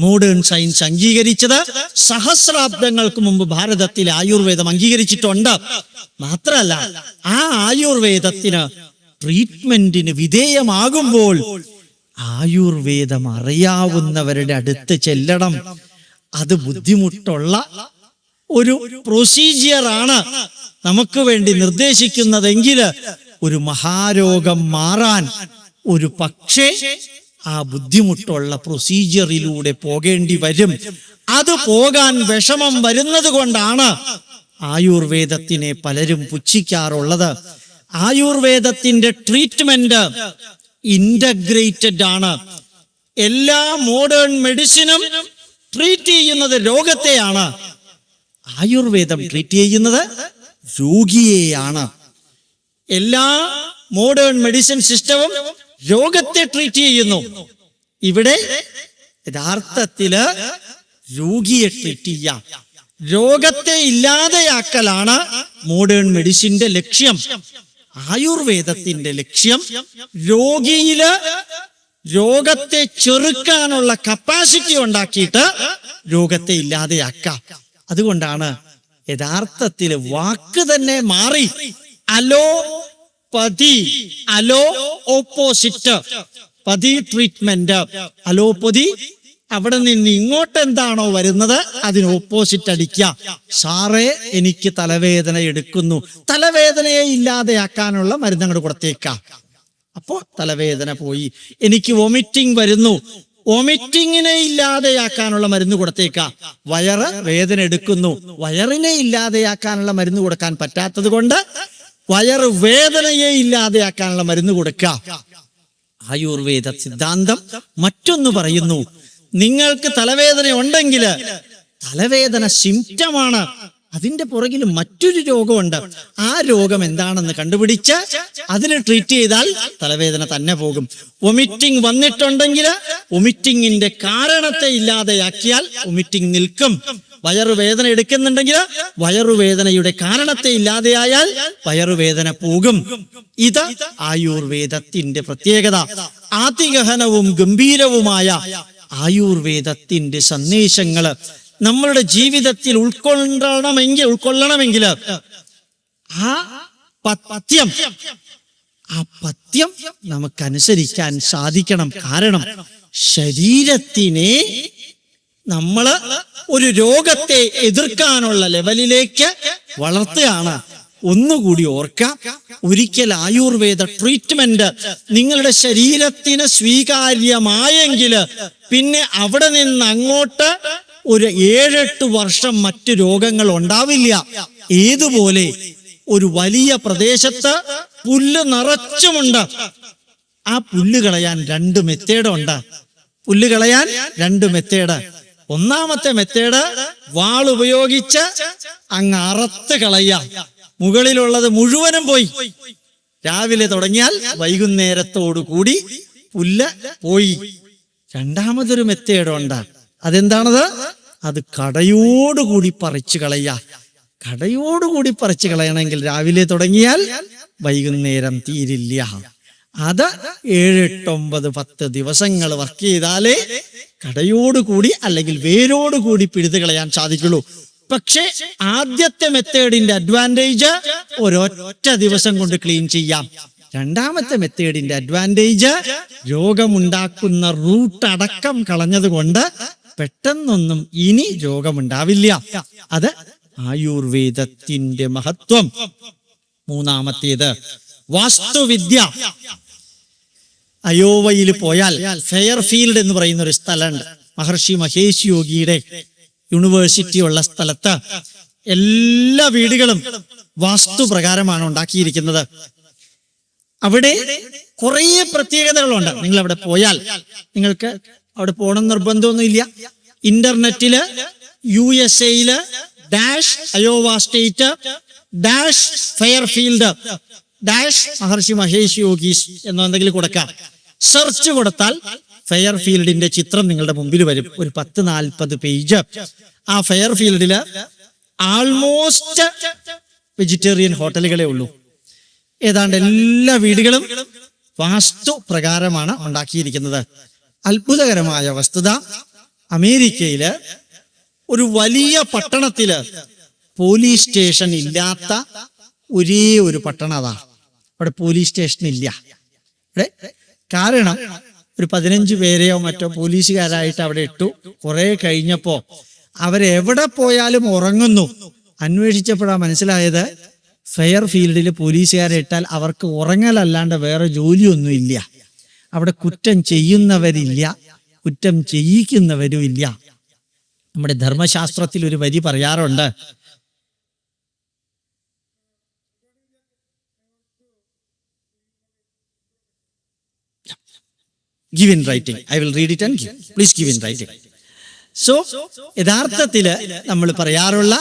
മോഡേൺ സയൻസ് അംഗീകരിച്ചത് സഹസ്രാബ്ദങ്ങൾക്ക് മുമ്പ് ഭാരതത്തിൽ ആയുർവേദം അംഗീകരിച്ചിട്ടുണ്ട്. മാത്രല്ല, ആ ആയുർവേദത്തിന് ട്രീറ്റ്മെന്റിന് വിധേയമാകുമ്പോൾ ആയുർവേദം അറിയാവുന്നവരുടെ അടുത്ത് ചെല്ലണം. അത് ബുദ്ധിമുട്ടുള്ള ഒരു പ്രൊസീജിയറാണ് നമുക്ക് വേണ്ടി നിർദ്ദേശിക്കുന്നതെങ്കിൽ ഒരു മഹാരോഗം മാറാൻ ഒരു പക്ഷേ ആ ബുദ്ധിമുട്ടുള്ള പ്രൊസീജിയറിലൂടെ പോകേണ്ടി വരും. അത് പോകാൻ വിഷമം വരുന്നത് കൊണ്ടാണ് ആയുർവേദത്തിനെ പലരും പുച്ഛിക്കാറുള്ളത്. ആയുർവേദത്തിന്റെ ട്രീറ്റ്മെന്റ് ഇന്റഗ്രേറ്റഡ് ആണ്. എല്ലാ മോഡേൺ മെഡിസിനും ട്രീറ്റ് ചെയ്യുന്നത് രോഗത്തെയാണ്, ആയുർവേദം ട്രീറ്റ് ചെയ്യുന്നത് രോഗിയെയാണ്. എല്ലാ മോഡേൺ മെഡിസിൻ സിസ്റ്റവും രോഗത്തെ ട്രീറ്റ് ചെയ്യുന്നു. ഇവിടെ യഥാർത്ഥത്തില് രോഗിയെ ട്രീറ്റ് ചെയ്യാം. രോഗത്തെ ഇല്ലാതെയാക്കലാണ് മോഡേൺ മെഡിസിന്റെ ലക്ഷ്യം. ആയുർവേദത്തിന്റെ ലക്ഷ്യം രോഗിയില് രോഗത്തെ ചെറുക്കാനുള്ള കപ്പാസിറ്റി ഉണ്ടാക്കിയിട്ട് രോഗത്തെ ഇല്ലാതെയാക്കാം. അതുകൊണ്ടാണ് യഥാർത്ഥത്തിൽ വാക്ക് തന്നെ മാറി. അലോപതി, അലോ ഓപ്പോസിറ്റ്, പതി ട്രീറ്റ്മെന്റ്, അലോപതി അവിടെ നിന്ന് ഇങ്ങോട്ട് എന്താണോ വരുന്നത് അതിന് ഓപ്പോസിറ്റ് അടിക്കുക. സാറേ എനിക്ക് തലവേദന എടുക്കുന്നു, തലവേദനയെ ഇല്ലാതെയാക്കാനുള്ള മരുന്ന് അങ്ങോട്ട് കൊടുത്തേക്കാം. അപ്പോ തലവേദന പോയി. എനിക്ക് വൊമിറ്റിംഗ് വരുന്നു, വൊമിറ്റിങ്ങിനെ ഇല്ലാതെയാക്കാനുള്ള മരുന്ന് കൊടുത്തേക്കാം. വയറ് വേദന എടുക്കുന്നു, വയറിനെ ഇല്ലാതെയാക്കാനുള്ള മരുന്ന് കൊടുക്കാൻ പറ്റാത്തത് കൊണ്ട് വയറ് വേദനയെ ഇല്ലാതെയാക്കാനുള്ള മരുന്ന് കൊടുക്കുക. ആയുർവേദ സിദ്ധാന്തം മറ്റൊന്ന് പറയുന്നു. നിങ്ങൾക്ക് തലവേദന ഉണ്ടെങ്കിൽ തലവേദന സിംറ്റമാണ്, അതിന്റെ പുറകിൽ മറ്റൊരു രോഗമുണ്ട്. ആ രോഗം എന്താണെന്ന് കണ്ടുപിടിച്ച് അതിനെ ട്രീറ്റ് ചെയ്താൽ തലവേദന തന്നെ പോകും. വൊമിറ്റിംഗ് വന്നിട്ടുണ്ടെങ്കിൽ വൊമിറ്റിങ്ങിന്റെ കാരണത്തെ ഇല്ലാതെയാക്കിയാൽ വൊമിറ്റിംഗ് നിൽക്കും. വയറുവേദന എടുക്കുന്നുണ്ടെങ്കിൽ വയറുവേദനയുടെ കാരണത്തെ ഇല്ലാതെയായാൽ വയറുവേദന പോകും. ഇത് ആയുർവേദത്തിന്റെ പ്രത്യേകത. അതിഗഹനവും ഗംഭീരവുമായ ആയുർവേദത്തിന്റെ സന്ദേശങ്ങള് നമ്മളുടെ ജീവിതത്തിൽ ഉൾക്കൊള്ളണമെങ്കിൽ ആ പഥ്യം നമുക്കനുസരിക്കാൻ സാധിക്കണം. കാരണം ശരീരത്തിനെ നമ്മള് ഒരു രോഗത്തെ എതിർക്കാനുള്ള ലെവലിലേക്ക് വളർത്തുകയാണ്. ഒന്നുകൂടി ഓർക്കാം, ഒരിക്കൽ ആയുർവേദ ട്രീറ്റ്മെന്റ് നിങ്ങളുടെ ശരീരത്തിന് സ്വീകാര്യമായെങ്കിൽ പിന്നെ അവിടെ നിന്ന് അങ്ങോട്ട് ഒരു 7-8 വർഷം മറ്റു രോഗങ്ങൾ ഉണ്ടാവില്ല. ഏതുപോലെ ഒരു വലിയ പ്രദേശത്ത് പുല്ല് നിറച്ചുമുണ്ട്. ആ പുല്ല് കളയാൻ 2 മെത്തേഡുണ്ട്. പുല്ല് കളയാൻ 2 മെത്തേഡ്. ഒന്നാമത്തെ മെത്തേഡ് വാളുപയോഗിച്ച് അങ്ങ് അറുത്ത് കളയുക. മുകളിലുള്ളത് മുഴുവനും പോയി. രാവിലെ തുടങ്ങിയാൽ വൈകുന്നേരത്തോടു കൂടി പുല്ല് പോയി. രണ്ടാമതൊരു മെത്തേഡുണ്ട്. അതെന്താണത്? അത് കടയോടുകൂടി പറിച്ചു കളയുക. കടയോടുകൂടി പറിച്ചു കളയണമെങ്കിൽ രാവിലെ തുടങ്ങിയാൽ വൈകുന്നേരം തീരില്ല. അത് 7, 8, 9, 10 ദിവസങ്ങൾ വർക്ക് ചെയ്താലേ കടയോടുകൂടി അല്ലെങ്കിൽ വേരോടുകൂടി പിഴുതു കളയാൻ സാധിക്കുള്ളൂ. പക്ഷെ ആദ്യത്തെ മെത്തേഡിന്റെ അഡ്വാൻറ്റേജ് ഒരൊറ്റ ദിവസം കൊണ്ട് ക്ലീൻ ചെയ്യാം. രണ്ടാമത്തെ മെത്തേഡിന്റെ അഡ്വാൻറ്റേജ് രോഗമുണ്ടാക്കുന്ന റൂട്ട് അടക്കം കളഞ്ഞതുകൊണ്ട് പെട്ടെന്നൊന്നും ഇനി രോഗമുണ്ടാവില്ല. അത് ആയുർവേദത്തിന്റെ മഹത്വം. മൂന്നാമത്തേത് വാസ്തുവിദ്യ. അയോവയിൽ പോയാൽ ഫെയർഫീൽഡ് എന്ന് പറയുന്ന ഒരു സ്ഥലമുണ്ട്. മഹർഷി മഹേഷ് യോഗിയുടെ യൂണിവേഴ്സിറ്റി ഉള്ള സ്ഥലത്ത് എല്ലാ വീടുകളും വാസ്തുപ്രകാരമാണ് ഉണ്ടാക്കിയിരിക്കുന്നത്. അവിടെ കുറേ പ്രത്യേകതകളുണ്ട്. നിങ്ങൾ അവിടെ പോയാൽ, നിങ്ങൾക്ക് അവിടെ പോകണം നിർബന്ധമൊന്നുമില്ല. ഇന്റർനെറ്റില് USA ഡാഷ് Iowa state dash Fairfield dash Maharishi Mahesh Yogi's എന്നെന്തെങ്കിലും കൊടുക്കാം. സെർച്ച് കൊടുത്താൽ ഫെയർഫീൽഡിന്റെ ചിത്രം നിങ്ങളുടെ മുമ്പിൽ വരും. ഒരു 10-40 പേജ്. ആ ഫെയർഫീൽഡില് ആൾമോസ്റ്റ് വെജിറ്റേറിയൻ ഹോട്ടലുകളേ ഉള്ളൂ. ഏതാണ്ട് എല്ലാ വീടുകളും വാസ്തു പ്രകാരമാണ് ഉണ്ടാക്കിയിരിക്കുന്നത്. അത്ഭുതകരമായ വസ്തുത, അമേരിക്കയില് ഒരു വലിയ പട്ടണത്തില് പോലീസ് സ്റ്റേഷൻ ഇല്ലാത്ത ഒരേ ഒരു പട്ടണം അതാ. അവിടെ പോലീസ് സ്റ്റേഷൻ ഇല്ല. അവിടെ കാരണം ഒരു 15 പേരെയോ മറ്റോ പോലീസുകാരായിട്ട് അവിടെ ഇട്ടു. കുറെ കഴിഞ്ഞപ്പോ അവരെവിടെ പോയാലും ഉറങ്ങുന്നു. അന്വേഷിച്ചപ്പോഴാണ് മനസ്സിലായത്, ഫെയർഫീൽഡിൽ പോലീസുകാരെ ഇട്ടാൽ അവർക്ക് ഉറങ്ങലല്ലാണ്ട് വേറെ ജോലിയൊന്നും ഇല്ല. അവിടെ കുറ്റം ചെയ്യുന്നവരില്ല, കുറ്റം ചെയ്യിക്കുന്നവരും ഇല്ല. നമ്മുടെ ധർമ്മശാസ്ത്രത്തിൽ ഒരു വരി പറയാറുണ്ട്, give in writing. I will read it and give. Please give in writing. So, യഥാർത്ഥത്തില് നമ്മൾ പറയാറുള്ള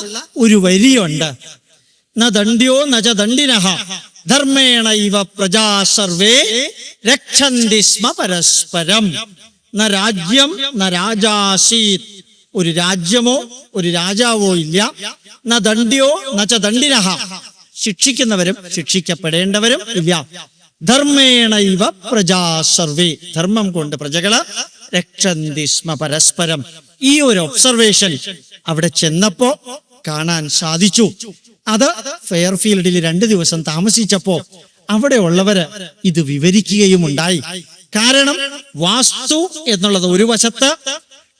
ഒരു വരിയുണ്ട്, ന ദണ്ഡ്യോ നച ദണ്ഡിനഃ ധർമ്മേണ ഇവ പ്രജാ സർവേ രക്ഷന്തി സ്മ പരസ്പരം ന രാജ്യം ന രാജാസീത്. ഒരു രാജ്യമോ ഒരു രാജാവോ ഇല്ല. ന ദണ്ഡ്യോ നച ദണ്ഡിനഃ, ശിക്ഷിക്കുന്നവരും ശിക്ഷിക്കപ്പെടേണ്ടവരും ഇല്ല. ധർമ്മേണ ഇവ പ്രജാ സർവേ, ധർമ്മം കൊണ്ട് പ്രജകള് രക്ഷന്തി സ്മ പരസ്പരം. ഈ ഒരു ഒബ്സർവേഷൻ അവിടെ ചെന്നപ്പോ കാണാൻ സാധിച്ചു. അത് ഫെയർഫീൽഡിൽ 2 ദിവസം താമസിച്ചപ്പോ അവിടെ ഉള്ളവര് ഇത് വിവരിക്കുകയും ഉണ്ടായി. കാരണം വാസ്തു എന്നുള്ളത് ഒരു വശത്ത്,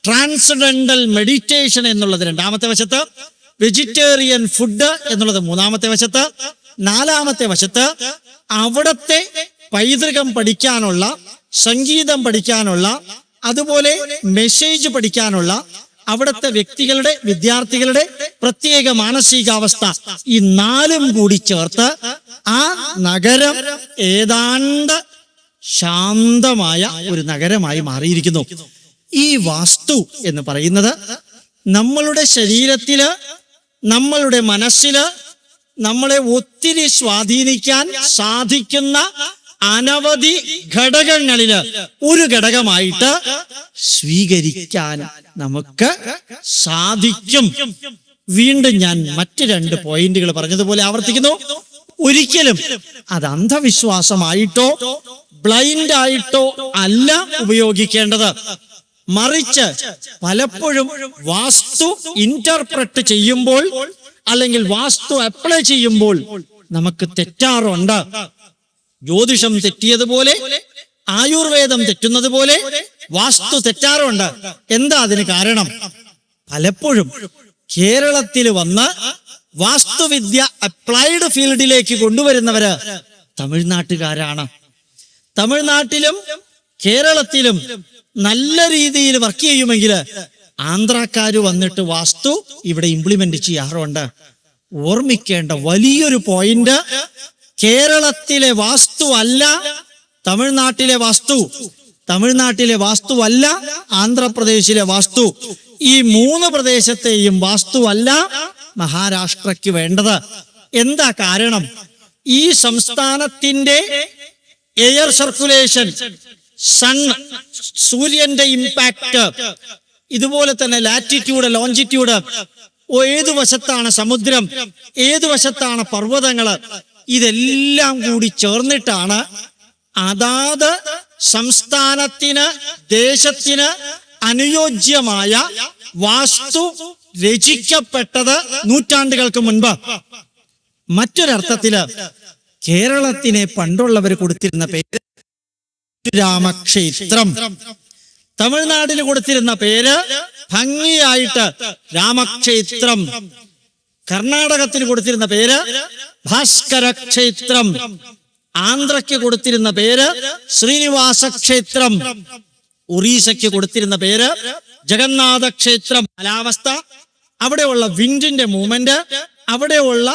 ട്രാൻസഡന്റൽ മെഡിറ്റേഷൻ എന്നുള്ളത് രണ്ടാമത്തെ വശത്ത്, വെജിറ്റേറിയൻ ഫുഡ് എന്നുള്ളത് മൂന്നാമത്തെ വശത്ത്, നാലാമത്തെ വശത്ത് അവിടത്തെ പൈതൃകം പഠിക്കാനുള്ള, സംഗീതം പഠിക്കാനുള്ള, അതുപോലെ മെസ്സേജ് പഠിക്കാനുള്ള, അവിടുത്തെ വ്യക്തികളുടെ, വിദ്യാർത്ഥികളുടെ പ്രത്യേക മാനസികാവസ്ഥ, ഈ നാലും കൂടി ചേർത്ത് ആ നഗരം ഏതാണ്ട് ശാന്തമായ ഒരു നഗരമായി മാറിയിരിക്കുന്നു. ഈ വാസ്തു എന്ന് പറയുന്നത് നമ്മളുടെ ശരീരത്തില്, നമ്മളുടെ മനസ്സില് നമ്മളെ ഒത്തിരി സ്വാധീനിക്കാൻ സാധിക്കുന്ന അനവധി ഘടകങ്ങളില് ഒരു ഘടകമായിട്ട് സ്വീകരിക്കാൻ നമുക്ക് സാധിക്കും. വീണ്ടും ഞാൻ മറ്റ് 2 പോയിന്റുകൾ പറഞ്ഞതുപോലെ ആവർത്തിക്കുന്നു. ഒരിക്കലും അത് അന്ധവിശ്വാസമായിട്ടോ ബ്ലൈൻഡ് ആയിട്ടോ അല്ല ഉപയോഗിക്കേണ്ടത്. മറിച്ച് പലപ്പോഴും വാസ്തു ഇന്റർപ്രറ്റ് ചെയ്യുമ്പോൾ അല്ലെങ്കിൽ വാസ്തു അപ്ലൈ ചെയ്യുമ്പോൾ നമുക്ക് തെറ്റാറുണ്ട്. ജ്യോതിഷം തെറ്റിയതുപോലെ, ആയുർവേദം തെറ്റുന്നത് പോലെ വാസ്തു തെറ്റാറുണ്ട്. എന്താ അതിന് കാരണം? പലപ്പോഴും കേരളത്തിൽ വന്ന് വാസ്തുവിദ്യ അപ്ലൈഡ് ഫീൽഡിലേക്ക് കൊണ്ടുവരുന്നവര് തമിഴ്നാട്ടുകാരാണ്. തമിഴ്നാട്ടിലും കേരളത്തിലും നല്ല രീതിയിൽ വർക്ക് ചെയ്യുമെങ്കിൽ ആന്ധ്രാക്കാര് വന്നിട്ട് വാസ്തു ഇവിടെ ഇംപ്ലിമെന്റ് ചെയ്യാറുണ്ട്. ഓർമ്മിക്കേണ്ട വലിയൊരു പോയിന്റ്, കേരളത്തിലെ വാസ്തു അല്ല തമിഴ്നാട്ടിലെ വാസ്തു, തമിഴ്നാട്ടിലെ വാസ്തു അല്ല ആന്ധ്രാപ്രദേശിലെ വാസ്തു, ഈ 3 പ്രദേശത്തെയും വാസ്തു അല്ല മഹാരാഷ്ട്രയ്ക്ക് വേണ്ടത്. എന്താ കാരണം? ഈ സംസ്ഥാനത്തിന്റെ എയർ സർക്കുലേഷൻ, സൺ, സൂര്യന്റെ ഇമ്പാക്ട്, ഇതുപോലെ തന്നെ ലാറ്റിറ്റ്യൂഡ്, ലോഞ്ചിറ്റ്യൂഡ്, ഏതു വശത്താണ് സമുദ്രം, ഏതു വശത്താണ് പർവ്വതങ്ങള്, ഇതെല്ലാം കൂടി ചേർന്നിട്ടാണ് അതാത് സംസ്ഥാനത്തിന്, ദേശത്തിന് അനുയോജ്യമായ വാസ്തു രചിക്കപ്പെട്ടത് നൂറ്റാണ്ടുകൾക്ക് മുൻപ്. മറ്റൊരർത്ഥത്തില് കേരളത്തിനെ പണ്ടുള്ളവർ കൊടുത്തിരുന്ന പേര് രാമക്ഷേത്രം, തമിഴ്നാടിന് കൊടുത്തിരുന്ന പേര് ഭംഗിയായിട്ട് രാമക്ഷേത്രം, കർണാടകത്തിന് കൊടുത്തിരുന്ന പേര് ഭാസ്കര ക്ഷേത്രം, ആന്ധ്രയ്ക്ക് കൊടുത്തിരുന്ന പേര് ശ്രീനിവാസ ക്ഷേത്രം, ഒറീസയ്ക്ക് കൊടുത്തിരുന്ന പേര് ജഗന്നാഥ ക്ഷേത്രം. കാലാവസ്ഥ, അവിടെയുള്ള വിൻഡിന്റെ മൂവ്മെന്റ്, അവിടെയുള്ള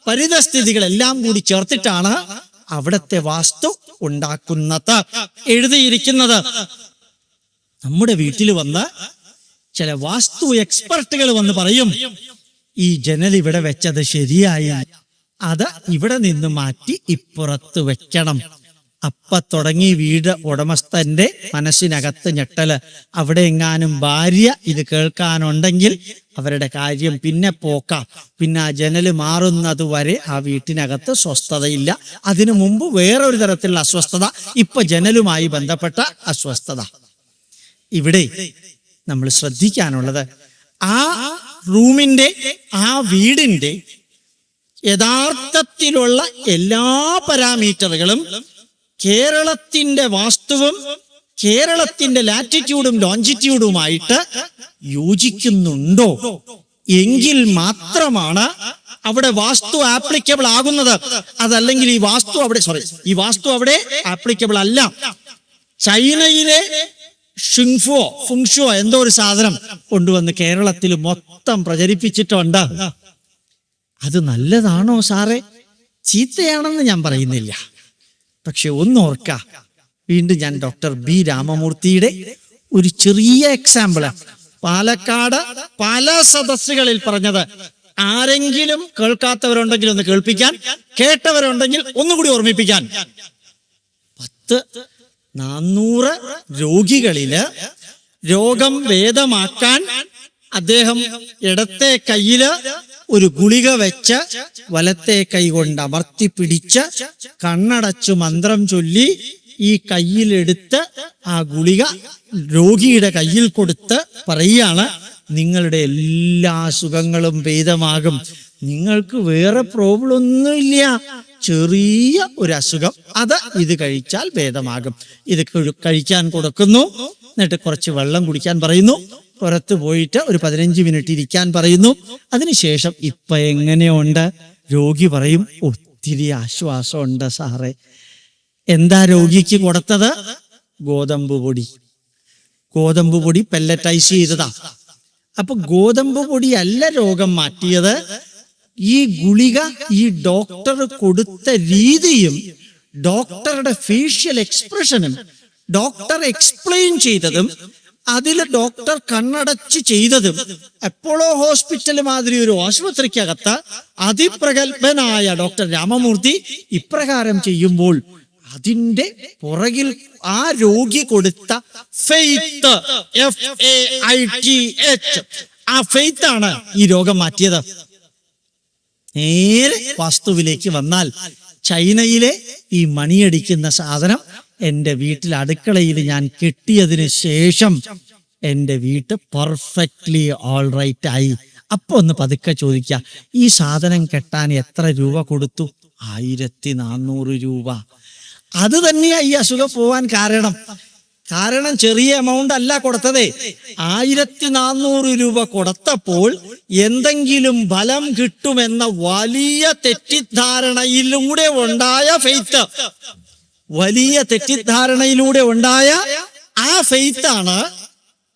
പരിതസ്ഥിതികളെല്ലാം കൂടി ചേർത്തിട്ടാണ് അവിടത്തെ വാസ്തു ഉണ്ടാക്കുന്നത്, എഴുതിയിരിക്കുന്നത്. നമ്മുടെ വീട്ടിൽ വന്ന് ചില വാസ്തു എക്സ്പെർട്ടുകൾ വന്ന് പറയും, ഈ ജനൽ ഇവിടെ വെച്ചത് ശരിയായി, അത് ഇവിടെ നിന്ന് മാറ്റി ഇപ്പുറത്ത് വെക്കണം. അപ്പ തുടങ്ങി വീട് ഉടമസ്ഥന്റെ മനസ്സിനകത്ത് ഞെട്ടല്. അവിടെ എങ്ങാനും ഭാര്യ ഇത് കേൾക്കാനുണ്ടെങ്കിൽ അവരുടെ കാര്യം പിന്നെ പോക്കാം. പിന്നെ ആ ജനല് മാറുന്നത് വരെ ആ വീട്ടിനകത്ത് സ്വസ്ഥതയില്ല. അതിനു മുമ്പ് വേറൊരു തരത്തിലുള്ള അസ്വസ്ഥത, ഇപ്പൊ ജനലുമായി ബന്ധപ്പെട്ട അസ്വസ്ഥത. ഇവിടെ നമ്മൾ ശ്രദ്ധിക്കാനുള്ളത്, ആ റൂമിന്റെ, ആ വീടിന്റെ യഥാർത്ഥത്തിലുള്ള എല്ലാ പാരാമീറ്ററുകളും കേരളത്തിന്റെ വാസ്തുവും കേരളത്തിന്റെ ലാറ്റിറ്റ്യൂഡും ലോഞ്ചിറ്റ്യൂഡുമായിട്ട് യോജിക്കുന്നുണ്ടോ എങ്കിൽ മാത്രമാണ് അവിടെ വാസ്തു ആപ്ലിക്കബിൾ ആകുന്നത്. അതല്ലെങ്കിൽ ഈ വാസ്തു അവിടെ ആപ്ലിക്കബിൾ അല്ല. ചൈനയിലെ ഫുങ്ഷോ എന്തോ ഒരു സാധനം കൊണ്ടുവന്ന് കേരളത്തിൽ മൊത്തം പ്രചരിപ്പിച്ചിട്ടുണ്ട്. അത് നല്ലതാണോ സാറേ? ചീത്തയാണെന്ന് ഞാൻ പറയുന്നില്ല. പക്ഷെ ഒന്നോർക്ക, വീണ്ടും ഞാൻ ഡോക്ടർ ബി രാമമൂർത്തിയുടെ ഒരു ചെറിയ എക്സാമ്പിള് പാലക്കാട് പല സദസ്സുകളിൽ പറഞ്ഞത്, ആരെങ്കിലും കേൾക്കാത്തവരുണ്ടെങ്കിൽ ഒന്ന് കേൾപ്പിക്കാൻ, കേട്ടവരുണ്ടെങ്കിൽ ഒന്നുകൂടി ഓർമ്മിപ്പിക്കാൻ. 400 രോഗികളില് രോഗം ഭേദമാക്കാൻ അദ്ദേഹം ഇടത്തെ കയ്യില് ഒരു ഗുളിക വെച്ച് വലത്തെ കൈ കൊണ്ട് അമർത്തി പിടിച്ച് കണ്ണടച്ചു മന്ത്രം ചൊല്ലി ഈ കയ്യിലെടുത്ത് ആ ഗുളിക രോഗിയുടെ കയ്യിൽ കൊടുത്ത് പറയാണ്, നിങ്ങളുടെ എല്ലാ അസുഖങ്ങളും ഭേദമാകും, നിങ്ങൾക്ക് വേറെ പ്രോബ്ലം ഒന്നുമില്ല, ചെറിയ ഒരു അസുഖം, അത് ഇത് കഴിച്ചാൽ ഭേദമാകും. ഇത് കഴിക്കാൻ കൊടുക്കുന്നു. എന്നിട്ട് കുറച്ച് വെള്ളം കുടിക്കാൻ പറയുന്നു. പുറത്തു പോയിട്ട് ഒരു 15 മിനിറ്റ് ഇരിക്കാൻ പറയുന്നു. അതിനുശേഷം ഇപ്പൊ എങ്ങനെയുണ്ട്? രോഗി പറയും, ഒത്തിരി ആശ്വാസമുണ്ട് സാറേ. എന്താ രോഗിക്ക് കൊടുത്തത്? ഗോതമ്പ് പൊടി പെല്ലറ്റൈസ് ചെയ്തതാ. അപ്പൊ ഗോതമ്പ് പൊടി അല്ല രോഗം മാറ്റിയത്. ഈ ഗുളിക ഈ ഡോക്ടർ കൊടുത്ത രീതിയും ഡോക്ടറുടെ ഫേഷ്യൽ എക്സ്പ്രഷനും ഡോക്ടർ എക്സ്പ്ലെയിൻ ചെയ്തതും അതിൽ ഡോക്ടർ കണ്ണടച്ച് ചെയ്തതും അപ്പോളോ ഹോസ്പിറ്റൽ മാതിരി ഒരു ആശുപത്രിക്കകത്ത് അതിപ്രഗത്ഭനായ ഡോക്ടർ രാമമൂർത്തി ഇപ്രകാരം ചെയ്യുമ്പോൾ അതിന്റെ പുറകിൽ ആ രോഗി കൊടുത്ത ഫെയ്ത്ത്, FAITH, ആ ഫെയ്ത്ത് ആണ് ഈ രോഗം മാറ്റിയത്. നേരെ വാസ്തുവിലേക്ക് വന്നാൽ ചൈനയിലെ ഈ മണിയടിക്കുന്ന സാധനം എൻ്റെ വീട്ടിൽ അടുക്കളയിൽ ഞാൻ കെട്ടിയതിന് ശേഷം എൻ്റെ വീട്ട് പെർഫെക്റ്റ്ലി ഓൾ റൈറ്റ് ആയി. അപ്പൊ ഒന്ന് പതുക്കെ ചോദിക്കുക, ഈ സാധനം കെട്ടാൻ എത്ര രൂപ കൊടുത്തു? 1400 രൂപ. അത് തന്നെയാ ഈ അസുഖം പോവാൻ കാരണം ചെറിയ എമൗണ്ട് അല്ല കൊടുത്തതേ. 1400 രൂപ കൊടുത്തപ്പോൾ എന്തെങ്കിലും ഫലം കിട്ടുമെന്ന വലിയ തെറ്റിദ്ധാരണയിലൂടെ ഉണ്ടായ ഫെയ്ത്ത്, വലിയ തെറ്റിദ്ധാരണയിലൂടെ ഉണ്ടായ ആ ഫെയ്ത്താണ്.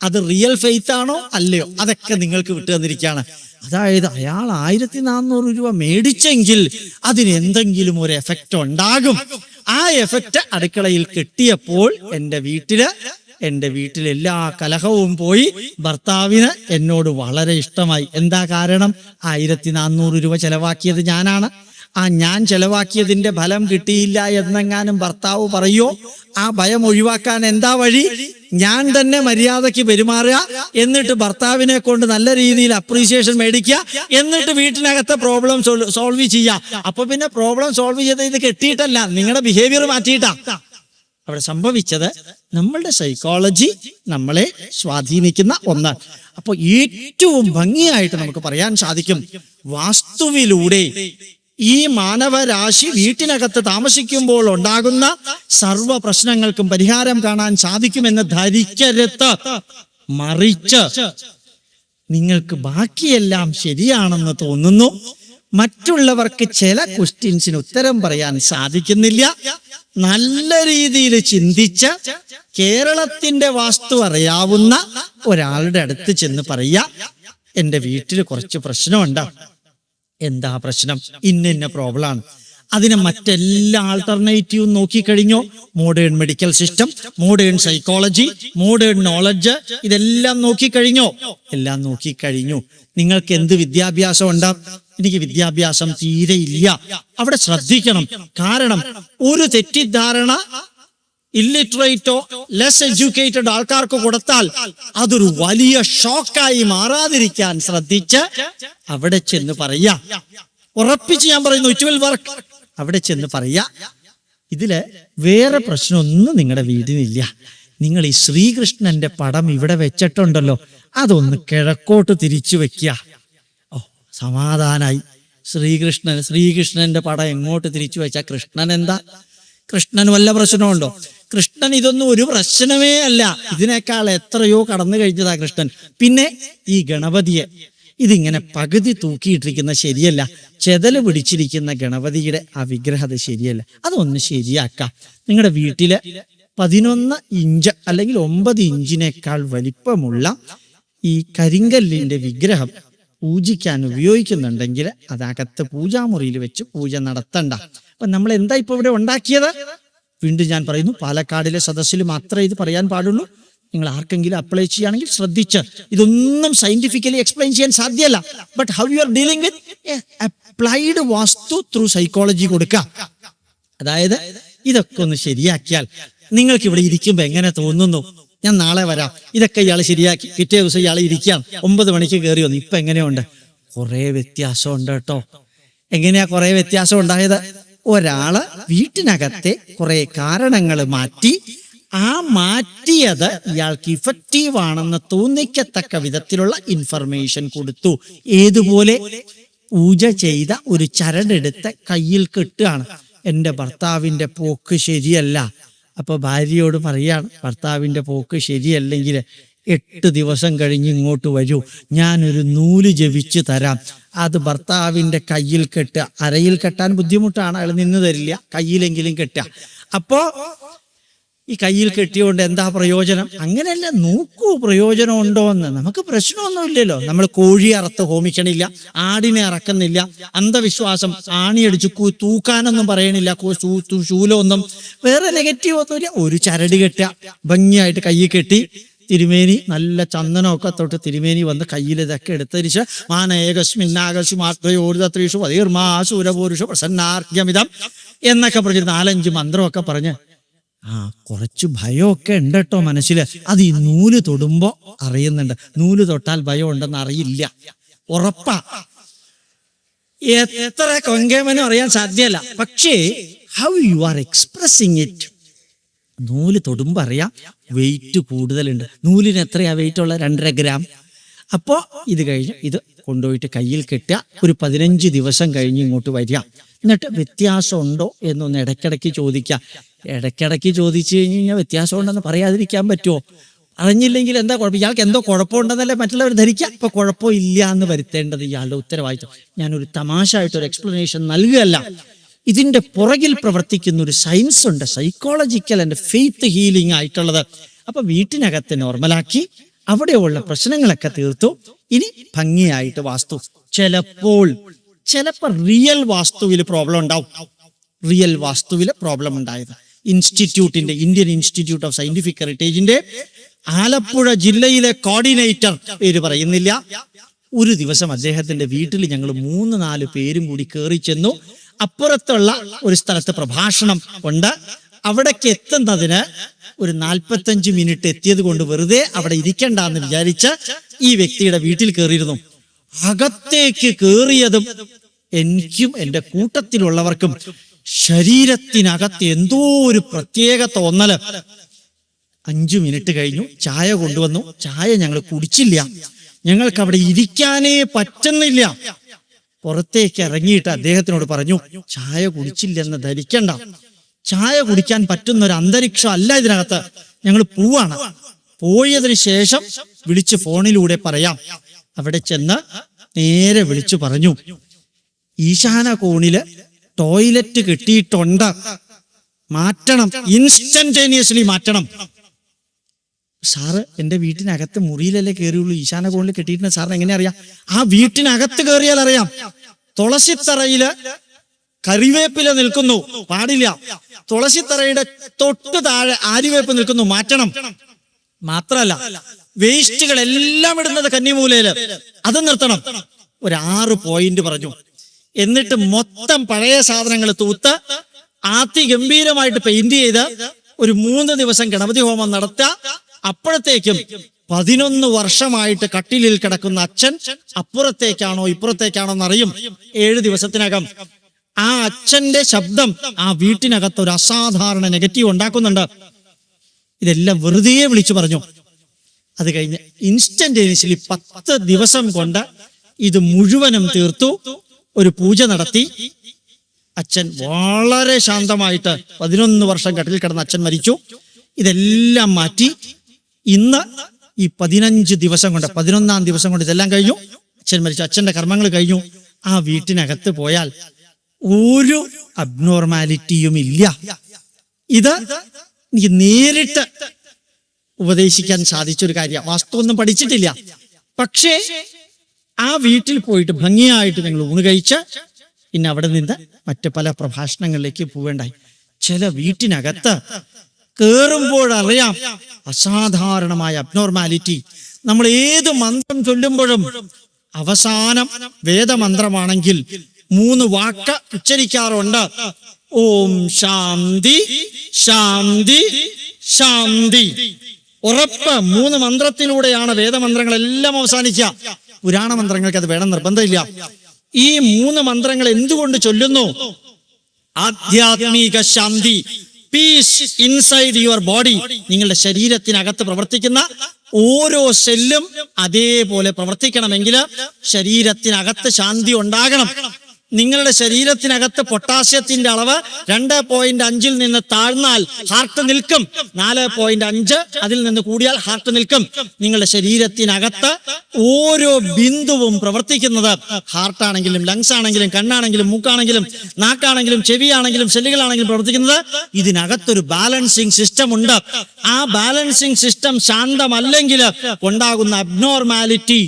അത് റിയൽ ഫെയ്ത്ത് ആണോ അല്ലയോ അതൊക്കെ നിങ്ങൾക്ക് വിട്ടു തന്നിരിക്കുകയാണ്. അതായത് അയാൾ 1400 രൂപ മേടിച്ചെങ്കിൽ അതിന് എന്തെങ്കിലും ഒരു എഫക്റ്റ് ഉണ്ടാകും. ആ എഫക്റ്റ് അടുക്കളയിൽ കിട്ടിയപ്പോൾ എൻ്റെ വീട്ടിൽ എല്ലാ കലഹവും പോയി. ഭർത്താവിന് എന്നോട് വളരെ ഇഷ്ടമായി. എന്താ കാരണം? 1400 രൂപ ചെലവാക്കിയത് ഞാനാണ്. ഞാൻ ചെലവാക്കിയതിന്റെ ഫലം കിട്ടിയില്ല എന്നെങ്ങാനും ഭർത്താവ് പറയോ? ആ ഭയം ഒഴിവാക്കാൻ എന്താ വഴി? ഞാൻ തന്നെ മര്യാദയ്ക്ക് പെരുമാറുക, എന്നിട്ട് ഭർത്താവിനെ കൊണ്ട് നല്ല രീതിയിൽ അപ്രീസിയേഷൻ മേടിക്കുക, എന്നിട്ട് വീട്ടിനകത്തെ പ്രോബ്ലം സോൾവ് ചെയ്യുക. അപ്പൊ പിന്നെ പ്രോബ്ലം സോൾവ് ചെയ്ത് ഇത് കെട്ടിയിട്ടല്ല, നിങ്ങളുടെ ബിഹേവിയർ മാറ്റിയിട്ടാ. അവിടെ സംഭവിച്ചത് നമ്മളുടെ സൈക്കോളജി നമ്മളെ സ്വാധീനിക്കുന്ന ഒന്ന്. അപ്പൊ ഏറ്റവും ഭംഗിയായിട്ട് നമുക്ക് പറയാൻ സാധിക്കും, വാസ്തുവിലൂടെ ഈ മാനവരാശി വീട്ടിനകത്ത് താമസിക്കുമ്പോൾ ഉണ്ടാകുന്ന സർവ പ്രശ്നങ്ങൾക്കും പരിഹാരം കാണാൻ സാധിക്കുമെന്ന് ധരിക്കരുത്. മറിച്ച് നിങ്ങൾക്ക് ബാക്കിയെല്ലാം ശരിയാണെന്ന് തോന്നുന്നു, മറ്റുള്ളവർക്ക് ചില ക്വസ്റ്റ്യൻസിന് ഉത്തരം പറയാൻ സാധിക്കുന്നില്ല, നല്ല രീതിയിൽ ചിന്തിച്ച് കേരളത്തിന്റെ വാസ്തു അറിയാവുന്ന ഒരാളുടെ അടുത്ത് ചെന്ന് പറയാ, എൻ്റെ വീട്ടിൽ കുറച്ച് പ്രശ്നമുണ്ട്. എന്താ പ്രശ്നം? ഇന്ന പ്രോബ്ലമാണ്. അതിന് മറ്റെല്ലാ ആൾട്ടർനേറ്റീവും നോക്കിക്കഴിഞ്ഞോ? Modern medical system, modern psychology, modern knowledge, ഇതെല്ലാം നോക്കിക്കഴിഞ്ഞോ? എല്ലാം നോക്കിക്കഴിഞ്ഞു. നിങ്ങൾക്ക് എന്ത് വിദ്യാഭ്യാസം ഉണ്ടാ? എനിക്ക് വിദ്യാഭ്യാസം തീരെ ഇല്ല. അവിടെ ശ്രദ്ധിക്കണം. കാരണം ഒരു തെറ്റിദ്ധാരണ ഇല്ലിറ്ററേറ്റോ ലെസ് എഡ്യൂക്കേറ്റഡ് ആൾക്കാർക്ക് കൊടുത്താൽ അതൊരു വലിയ ഷോക്കായി മാറാതിരിക്കാൻ ശ്രദ്ധിച്ച് അവിടെ ചെന്ന് പറയാ. ഉറപ്പിച്ച് ഞാൻ പറയുന്നു, ഇറ്റ് വിൽ വർക്ക്. അവിടെ ചെന്ന് പറയാ, ഇതില് വേറെ പ്രശ്നമൊന്നും നിങ്ങളുടെ വീടിനില്ല. നിങ്ങൾ ഈ ശ്രീകൃഷ്ണന്റെ പടം ഇവിടെ വെച്ചിട്ടുണ്ടല്ലോ, അതൊന്ന് കിഴക്കോട്ട് തിരിച്ചു വെക്കുക. ഓ, സമാധാനായി. ശ്രീകൃഷ്ണന്റെ പടം എങ്ങോട്ട് തിരിച്ചു വെച്ചാ കൃഷ്ണൻ എന്താ? കൃഷ്ണന് വല്ല പ്രശ്നമുണ്ടോ? കൃഷ്ണൻ ഇതൊന്നും ഒരു പ്രശ്നമേ അല്ല. ഇതിനേക്കാൾ എത്രയോ കടന്നു കഴിഞ്ഞതാ കൃഷ്ണൻ. പിന്നെ ഈ ഗണപതിയെ ഇതിങ്ങനെ പകുതി തൂക്കിയിട്ടിരിക്കുന്ന ശരിയല്ല. ചെതല് പിടിച്ചിരിക്കുന്ന ഗണപതിയുടെ ആ വിഗ്രഹത ശരിയല്ല. അതൊന്ന് ശരിയാക്കാം. നിങ്ങളുടെ വീട്ടില് 11 ഇഞ്ച് അല്ലെങ്കിൽ 9 ഇഞ്ചിനേക്കാൾ വലിപ്പമുള്ള ഈ കരിങ്കല്ലിന്റെ വിഗ്രഹം പൂജിക്കാൻ ഉപയോഗിക്കുന്നുണ്ടെങ്കിൽ അതകത്ത് പൂജാമുറിയിൽ വെച്ച് പൂജ നടത്തണ്ട. അപ്പൊ നമ്മൾ എന്താ ഇപ്പൊ ഇവിടെ ഉണ്ടാക്കിയത്? വീണ്ടും ഞാൻ പറയുന്നു, പാലക്കാടിലെ സദസ്സിൽ മാത്രമേ ഇത് പറയാൻ പാടുള്ളൂ. നിങ്ങൾ ആർക്കെങ്കിലും അപ്ലൈ ചെയ്യുകയാണെങ്കിൽ ശ്രദ്ധിച്ച്. ഇതൊന്നും സയന്റിഫിക്കലി എക്സ്പ്ലെയിൻ ചെയ്യാൻ സാധ്യമല്ല. But how you are dealing with applied vastu through psychology കൊടുക്കുക. അതായത് ഇതൊക്കെ ഒന്ന് ശരിയാക്കിയാൽ നിങ്ങൾക്ക് ഇവിടെ ഇരിക്കുമ്പോ എങ്ങനെ തോന്നുന്നു? ഞാൻ നാളെ വരാം, ഇതൊക്കെ ഇയാൾ ശരിയാക്കി. പിറ്റേ ദിവസം ഇയാൾ ഇരിക്കാം, 9 മണിക്ക് കയറി വന്നു. ഇപ്പൊ എങ്ങനെയുണ്ട്? കുറെ വ്യത്യാസം ഉണ്ട് കേട്ടോ. എങ്ങനെയാ കുറെ വ്യത്യാസം ഉണ്ടായത്? ഒരാള് വീട്ടിനകത്തെ കുറെ കാരണങ്ങൾ മാറ്റി, ആ മാറ്റിയത് ഇയാൾക്ക് ഇഫക്റ്റീവ് ആണെന്ന് തോന്നിക്കത്തക്ക വിധത്തിലുള്ള ഇൻഫർമേഷൻ കൊടുത്തു. ഏതുപോലെ? പൂജ ചെയ്ത ഒരു ചരടെടുത്ത് കയ്യിൽ കെട്ടുകയാണ്. എൻ്റെ ഭർത്താവിന്റെ പോക്ക് ശരിയല്ല. അപ്പൊ ഭാര്യയോട് പറയാണ്, ഭർത്താവിന്റെ പോക്ക് ശരിയല്ലെങ്കിൽ 8 ദിവസം കഴിഞ്ഞ് ഇങ്ങോട്ട് വരൂ, ഞാനൊരു നൂല് ജപിച്ച് തരാം. അത് ഭർത്താവിൻ്റെ കയ്യിൽ കെട്ടുക. അരയിൽ കെട്ടാൻ ബുദ്ധിമുട്ടാണ്, അയാൾ നിന്ന് തരില്ല, കയ്യിലെങ്കിലും കെട്ടുക. അപ്പോ ഈ കയ്യിൽ കെട്ടിയോണ്ട് എന്താ പ്രയോജനം? അങ്ങനെയല്ല, നോക്കൂ പ്രയോജനം ഉണ്ടോ എന്ന്. നമുക്ക് പ്രശ്നമൊന്നുമില്ലല്ലോ. നമ്മൾ കോഴി അറുത്ത് ഹോമിക്കണില്ല, ആടിനെ അറക്കുന്നില്ല, അന്ധവിശ്വാസം ആണിയടിച്ച് തൂക്കാനൊന്നും പറയണില്ല, ശൂലമൊന്നും, വേറെ നെഗറ്റീവ് ഒന്നുമില്ല. ഒരു ചരട് കെട്ടുക, ഭംഗിയായിട്ട് കയ്യിൽ കെട്ടി, തിരുമേനി നല്ല ചന്ദനമൊക്കെ തൊട്ട് തിരുമേനി വന്ന് കയ്യിൽ ഇതൊക്കെ എടുത്തരിച്ച് മാനേകസ്മിന്നാകസ്മാത്രയോർദ്രീഷു അതീർമാസൂരപൂരുഷ പ്രസന്നാർഘ്യമിതം എന്നൊക്കെ പറഞ്ഞ് 4-5 മന്ത്രമൊക്കെ പറഞ്ഞ് കുറച്ച് ഭയമൊക്കെ ഉണ്ട് കേട്ടോ മനസ്സിൽ. അത് ഈ നൂല് തൊടുമ്പോ അറിയുന്നുണ്ട്. നൂല് തൊട്ടാൽ ഭയം ഉണ്ടെന്ന് അറിയില്ല, ഉറപ്പാ. എത്ര കൊങ്കേമനും അറിയാൻ സാധ്യമല്ല. പക്ഷേ how you are expressing it, നൂല് തൊടുമ്പോ അറിയാം വെയിറ്റ് കൂടുതലുണ്ട്. നൂലിന് എത്രയാ വെയിറ്റ് ഉള്ള? 2.5 ഗ്രാം. അപ്പോ ഇത് കഴിഞ്ഞ് ഇത് കൊണ്ടുപോയിട്ട് കയ്യിൽ കെട്ടുക. ഒരു 15 ദിവസം കഴിഞ്ഞ് ഇങ്ങോട്ട് വരിക. എന്നിട്ട് വ്യത്യാസം ഉണ്ടോ എന്നൊന്ന് ഇടയ്ക്കിടയ്ക്ക് ചോദിക്കുക. ഇടയ്ക്കിടയ്ക്ക് ചോദിച്ചു കഴിഞ്ഞാൽ വ്യത്യാസം ഉണ്ടെന്ന് പറയാതിരിക്കാൻ പറ്റുമോ? അറിഞ്ഞില്ലെങ്കിൽ എന്താ കുഴപ്പം? ഇയാൾക്ക് എന്തോ കുഴപ്പമുണ്ടെന്നല്ലേ മറ്റുള്ളവർ ധരിക്കുക. ഇപ്പൊ കുഴപ്പമില്ല എന്ന് വരുത്തേണ്ടത് ഇയാളുടെ ഉത്തരവാദിത്വം. ഞാനൊരു തമാശ ആയിട്ടൊരു എക്സ്പ്ലനേഷൻ നൽകുകയല്ല. ഇതിന്റെ പുറകിൽ പ്രവർത്തിക്കുന്ന ഒരു സയൻസ് ഉണ്ട്, സൈക്കോളജിക്കൽ ആൻഡ് ഫെയ്ത്ത് ഹീലിംഗ് ആയിട്ടുള്ളത്. അപ്പൊ വീട്ടിനകത്ത് നോർമലാക്കി, അവിടെയുള്ള പ്രശ്നങ്ങളൊക്കെ തീർത്തു. ഇനി ഭംഗിയായിട്ട് വാസ്തു. ചിലപ്പോൾ റിയൽ വാസ്തുവിൽ പ്രോബ്ലം ഉണ്ടാവും. റിയൽ വാസ്തുവിൽ പ്രോബ്ലം ഉണ്ടായത് ഇൻസ്റ്റിറ്റ്യൂട്ടിന്റെ, ഇന്ത്യൻ ഇൻസ്റ്റിറ്റ്യൂട്ട് ഓഫ് സയന്റിഫിക് ഹെറിറ്റേജിന്റെ ആലപ്പുഴ ജില്ലയിലെ കോർഡിനേറ്റർ, പേര് പറയുന്നില്ല, ഒരു ദിവസം അദ്ദേഹത്തിന്റെ വീട്ടിൽ ഞങ്ങൾ 3-4 പേരും കൂടി കയറി ചെന്നു. അപ്പുറത്തുള്ള ഒരു സ്ഥലത്ത് പ്രഭാഷണം ഉണ്ട്. അവിടേക്ക് എത്തുന്നതിന് ഒരു 45 മിനിറ്റ് എത്തിയത് കൊണ്ട് വെറുതെ അവിടെ ഇരിക്കണ്ടെന്ന് വിചാരിച്ച് ഈ വ്യക്തിയുടെ വീട്ടിൽ കയറിയിരുന്നു. അകത്തേക്ക് കയറിയതും എനിക്കും എൻ്റെ കൂട്ടത്തിലുള്ളവർക്കും ശരീരത്തിനകത്ത് എന്തോ ഒരു പ്രത്യേക തോന്നല്. 5 മിനിറ്റ് കഴിഞ്ഞു, ചായ കൊണ്ടുവന്നു. ചായ ഞങ്ങൾ കുടിച്ചില്ല, ഞങ്ങൾക്ക് അവിടെ ഇരിക്കാനേ പറ്റുന്നില്ല. പുറത്തേക്ക് ഇറങ്ങിയിട്ട് അദ്ദേഹത്തിനോട് പറഞ്ഞു, ചായ കുടിച്ചില്ലെന്ന് ധരിക്കണ്ട, ചായ കുടിക്കാൻ പറ്റുന്ന ഒരു അന്തരീക്ഷം അല്ല ഇതിനകത്ത്, ഞങ്ങൾ പോവാണ്. പോയതിനു ശേഷം വിളിച്ച് ഫോണിലൂടെ പറയാം. അവിടെ ചെന്ന് നേരെ വിളിച്ചു പറഞ്ഞു, ഈശാന കോണില് ടോയ്ലറ്റ് കെട്ടിയിട്ടുണ്ട്, മാറ്റണം, ഇൻസ്റ്റന്റേനിയസ്ലി മാറ്റണം. സാറ് എൻ്റെ വീട്ടിനകത്ത് മുറിയിലല്ലേ കയറിയുള്ളൂ, ഈശാന കോണിൽ കെട്ടിയിട്ടുണ്ട്, സാറിന് എങ്ങനെ അറിയാം? ആ വീട്ടിനകത്ത് കയറിയാൽ അറിയാം. തുളസിത്തറയില് കറിവേപ്പില നിൽക്കുന്നു, പാടില്ല. തുളസിത്തറയുടെ തൊട്ട് താഴെ ആര്യവേപ്പ് നിൽക്കുന്നു, മാറ്റണം. മാത്രല്ല വേസ്റ്റുകൾ എല്ലാം ഇടുന്നത് കന്നിമൂലയില്, അത് നിർത്തണം. ഒരു 6 പോയിന്റ് പറഞ്ഞു. എന്നിട്ട് മൊത്തം പഴയ സാധനങ്ങൾ തൂത്ത് അതിഗംഭീരമായിട്ട് പെയിന്റ് ചെയ്ത് ഒരു 3 ദിവസം ഗണപതി ഹോമം നടത്തുക. അപ്പോഴത്തേക്കും 11 വർഷമായിട്ട് കട്ടിലിൽ കിടക്കുന്ന അച്ഛൻ അപ്പുറത്തേക്കാണോ ഇപ്പുറത്തേക്കാണോ എന്നറിയും 7 ദിവസത്തിനകം. ആ അച്ഛന്റെ ശബ്ദം ആ വീട്ടിനകത്ത് ഒരു അസാധാരണ നെഗറ്റീവ് ഉണ്ടാക്കുന്നുണ്ട്. ഇതെല്ലാം വെറുതെ വിളിച്ചു പറഞ്ഞു. അത് കഴിഞ്ഞ് ഇൻസ്റ്റന്റേനിയസ്ലി 10 ദിവസം കൊണ്ട് ഇത് മുഴുവനും തീർത്തു. ഒരു പൂജ നടത്തി. അച്ഛൻ വളരെ ശാന്തമായിട്ട് 11 വർഷം കട്ടിലിൽ കിടന്ന അച്ഛൻ മരിച്ചു. ഇതെല്ലാം മാറ്റി ഇന്ന് ഈ 15 ദിവസം കൊണ്ട്, 11-ാം ദിവസം കൊണ്ട് ഇതെല്ലാം കഴിഞ്ഞു. അച്ഛൻ മരിച്ചു, അച്ഛന്റെ കർമ്മങ്ങൾ കഴിഞ്ഞു. ആ വീട്ടിനകത്ത് പോയാൽ ഒരു അബ്നോർമാലിറ്റിയും ഇല്ല. ഇത് എനിക്ക് നേരിട്ട് ഉപദേശിക്കാൻ സാധിച്ചൊരു കാര്യം. വാസ്തുവൊന്നും പഠിച്ചിട്ടില്ല, പക്ഷേ ആ വീട്ടിൽ പോയിട്ട് ഭംഗിയായിട്ട് ഞങ്ങൾ ഊണ് കഴിച്ച് പിന്നെ അവിടെ നിന്ന് മറ്റ് പല പ്രഭാഷണങ്ങളിലേക്ക് പോവേണ്ടായി. ചില വീട്ടിനകത്ത് കേറുമ്പോഴറിയാം അസാധാരണമായ അബ്നോർമാലിറ്റി. നമ്മൾ ഏത് മന്ത്രം ചൊല്ലുമ്പോഴും അവസാനം വേദമന്ത്രമാണെങ്കിൽ 3 വാക്ക് ഉച്ചരിക്കാറുണ്ട്. ഓം ശാന്തി ശാന്തി ശാന്തി. ഉറപ്പ് 3 മന്ത്രത്തിലൂടെയാണ് വേദമന്ത്രങ്ങളെല്ലാം അവസാനിക്കുക. പുരാണ മന്ത്രങ്ങൾക്ക് അത് വേണം നിർബന്ധമില്ല. ഈ 3 മന്ത്രങ്ങൾ എന്തുകൊണ്ട് ചൊല്ലുന്നു? ആധ്യാത്മിക ശാന്തി, പീസ് ഇൻസൈഡ് യുവർ ബോഡി. നിങ്ങളുടെ ശരീരത്തിനകത്ത് പ്രവർത്തിക്കുന്ന ഓരോ സെല്ലും അതേപോലെ പ്രവർത്തിക്കണമെങ്കിൽ ശരീരത്തിനകത്ത് ശാന്തി ഉണ്ടാകണം. നിങ്ങളുടെ ശരീരത്തിനകത്ത് പൊട്ടാസ്യത്തിന്റെ അളവ് 2.5 നിന്ന് താഴ്ന്നാൽ ഹാർട്ട് നിൽക്കും, 4.5 അതിൽ നിന്ന് കൂടിയാൽ ഹാർട്ട് നിൽക്കും. നിങ്ങളുടെ ശരീരത്തിനകത്ത് ഓരോ ബിന്ദുവും പ്രവർത്തിക്കുന്നത്, ഹാർട്ടാണെങ്കിലും ലങ്സ് ആണെങ്കിലും കണ്ണാണെങ്കിലും മൂക്കാണെങ്കിലും നാക്കാണെങ്കിലും ചെവിയാണെങ്കിലും സെല്ലുകളാണെങ്കിലും പ്രവർത്തിക്കുന്നത് ഇതിനകത്തൊരു ബാലൻസിങ് സിസ്റ്റം ഉണ്ട്. ആ ബാലൻസിങ് സിസ്റ്റം ശാന്തമല്ലെങ്കിൽ ഉണ്ടാകുന്ന അബ്നോർമാലിറ്റി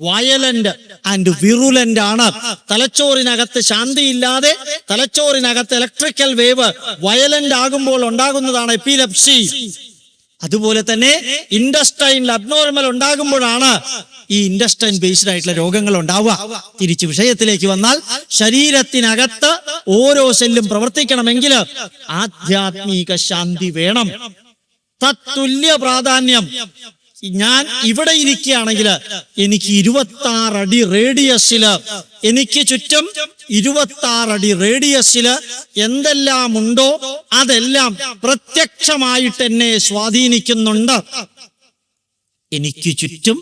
വയലന്റ് ആൻഡ് വിറുലന്റ് ആണ്. തലച്ചോറിനകത്ത് ശാന്തിയില്ലാതെ തലച്ചോറിനകത്ത് ഇലക്ട്രിക്കൽ വേവ് വയലന്റ് ആകുമ്പോൾ ഉണ്ടാകുന്നതാണ് എപ്പിലെപ്സി. അതുപോലെ തന്നെ ഇൻഡസ്റ്റൈനിൽ അബ്നോർമൽ ഉണ്ടാകുമ്പോഴാണ് ഈ ഇൻഡസ്റ്റൈൻ ബേസ്ഡ് ആയിട്ടുള്ള രോഗങ്ങൾ ഉണ്ടാവുക. തിരിച്ച് വിഷയത്തിലേക്ക് വന്നാൽ, ശരീരത്തിനകത്ത് ഓരോ സെല്ലും പ്രവർത്തിക്കണമെങ്കിൽ ആധ്യാത്മിക ശാന്തി വേണം. തത്തുല്യ പ്രാധാന്യം. ഞാൻ ഇവിടെ ഇരിക്കുകയാണെങ്കിൽ എനിക്ക് 26 അടി റേഡിയസില്, എനിക്ക് ചുറ്റും 26 അടി റേഡിയസില് എന്തെല്ലാം ഉണ്ടോ അതെല്ലാം പ്രത്യക്ഷമായിട്ട് എന്നെ സ്വാധീനിക്കുന്നുണ്ട്. എനിക്ക് ചുറ്റും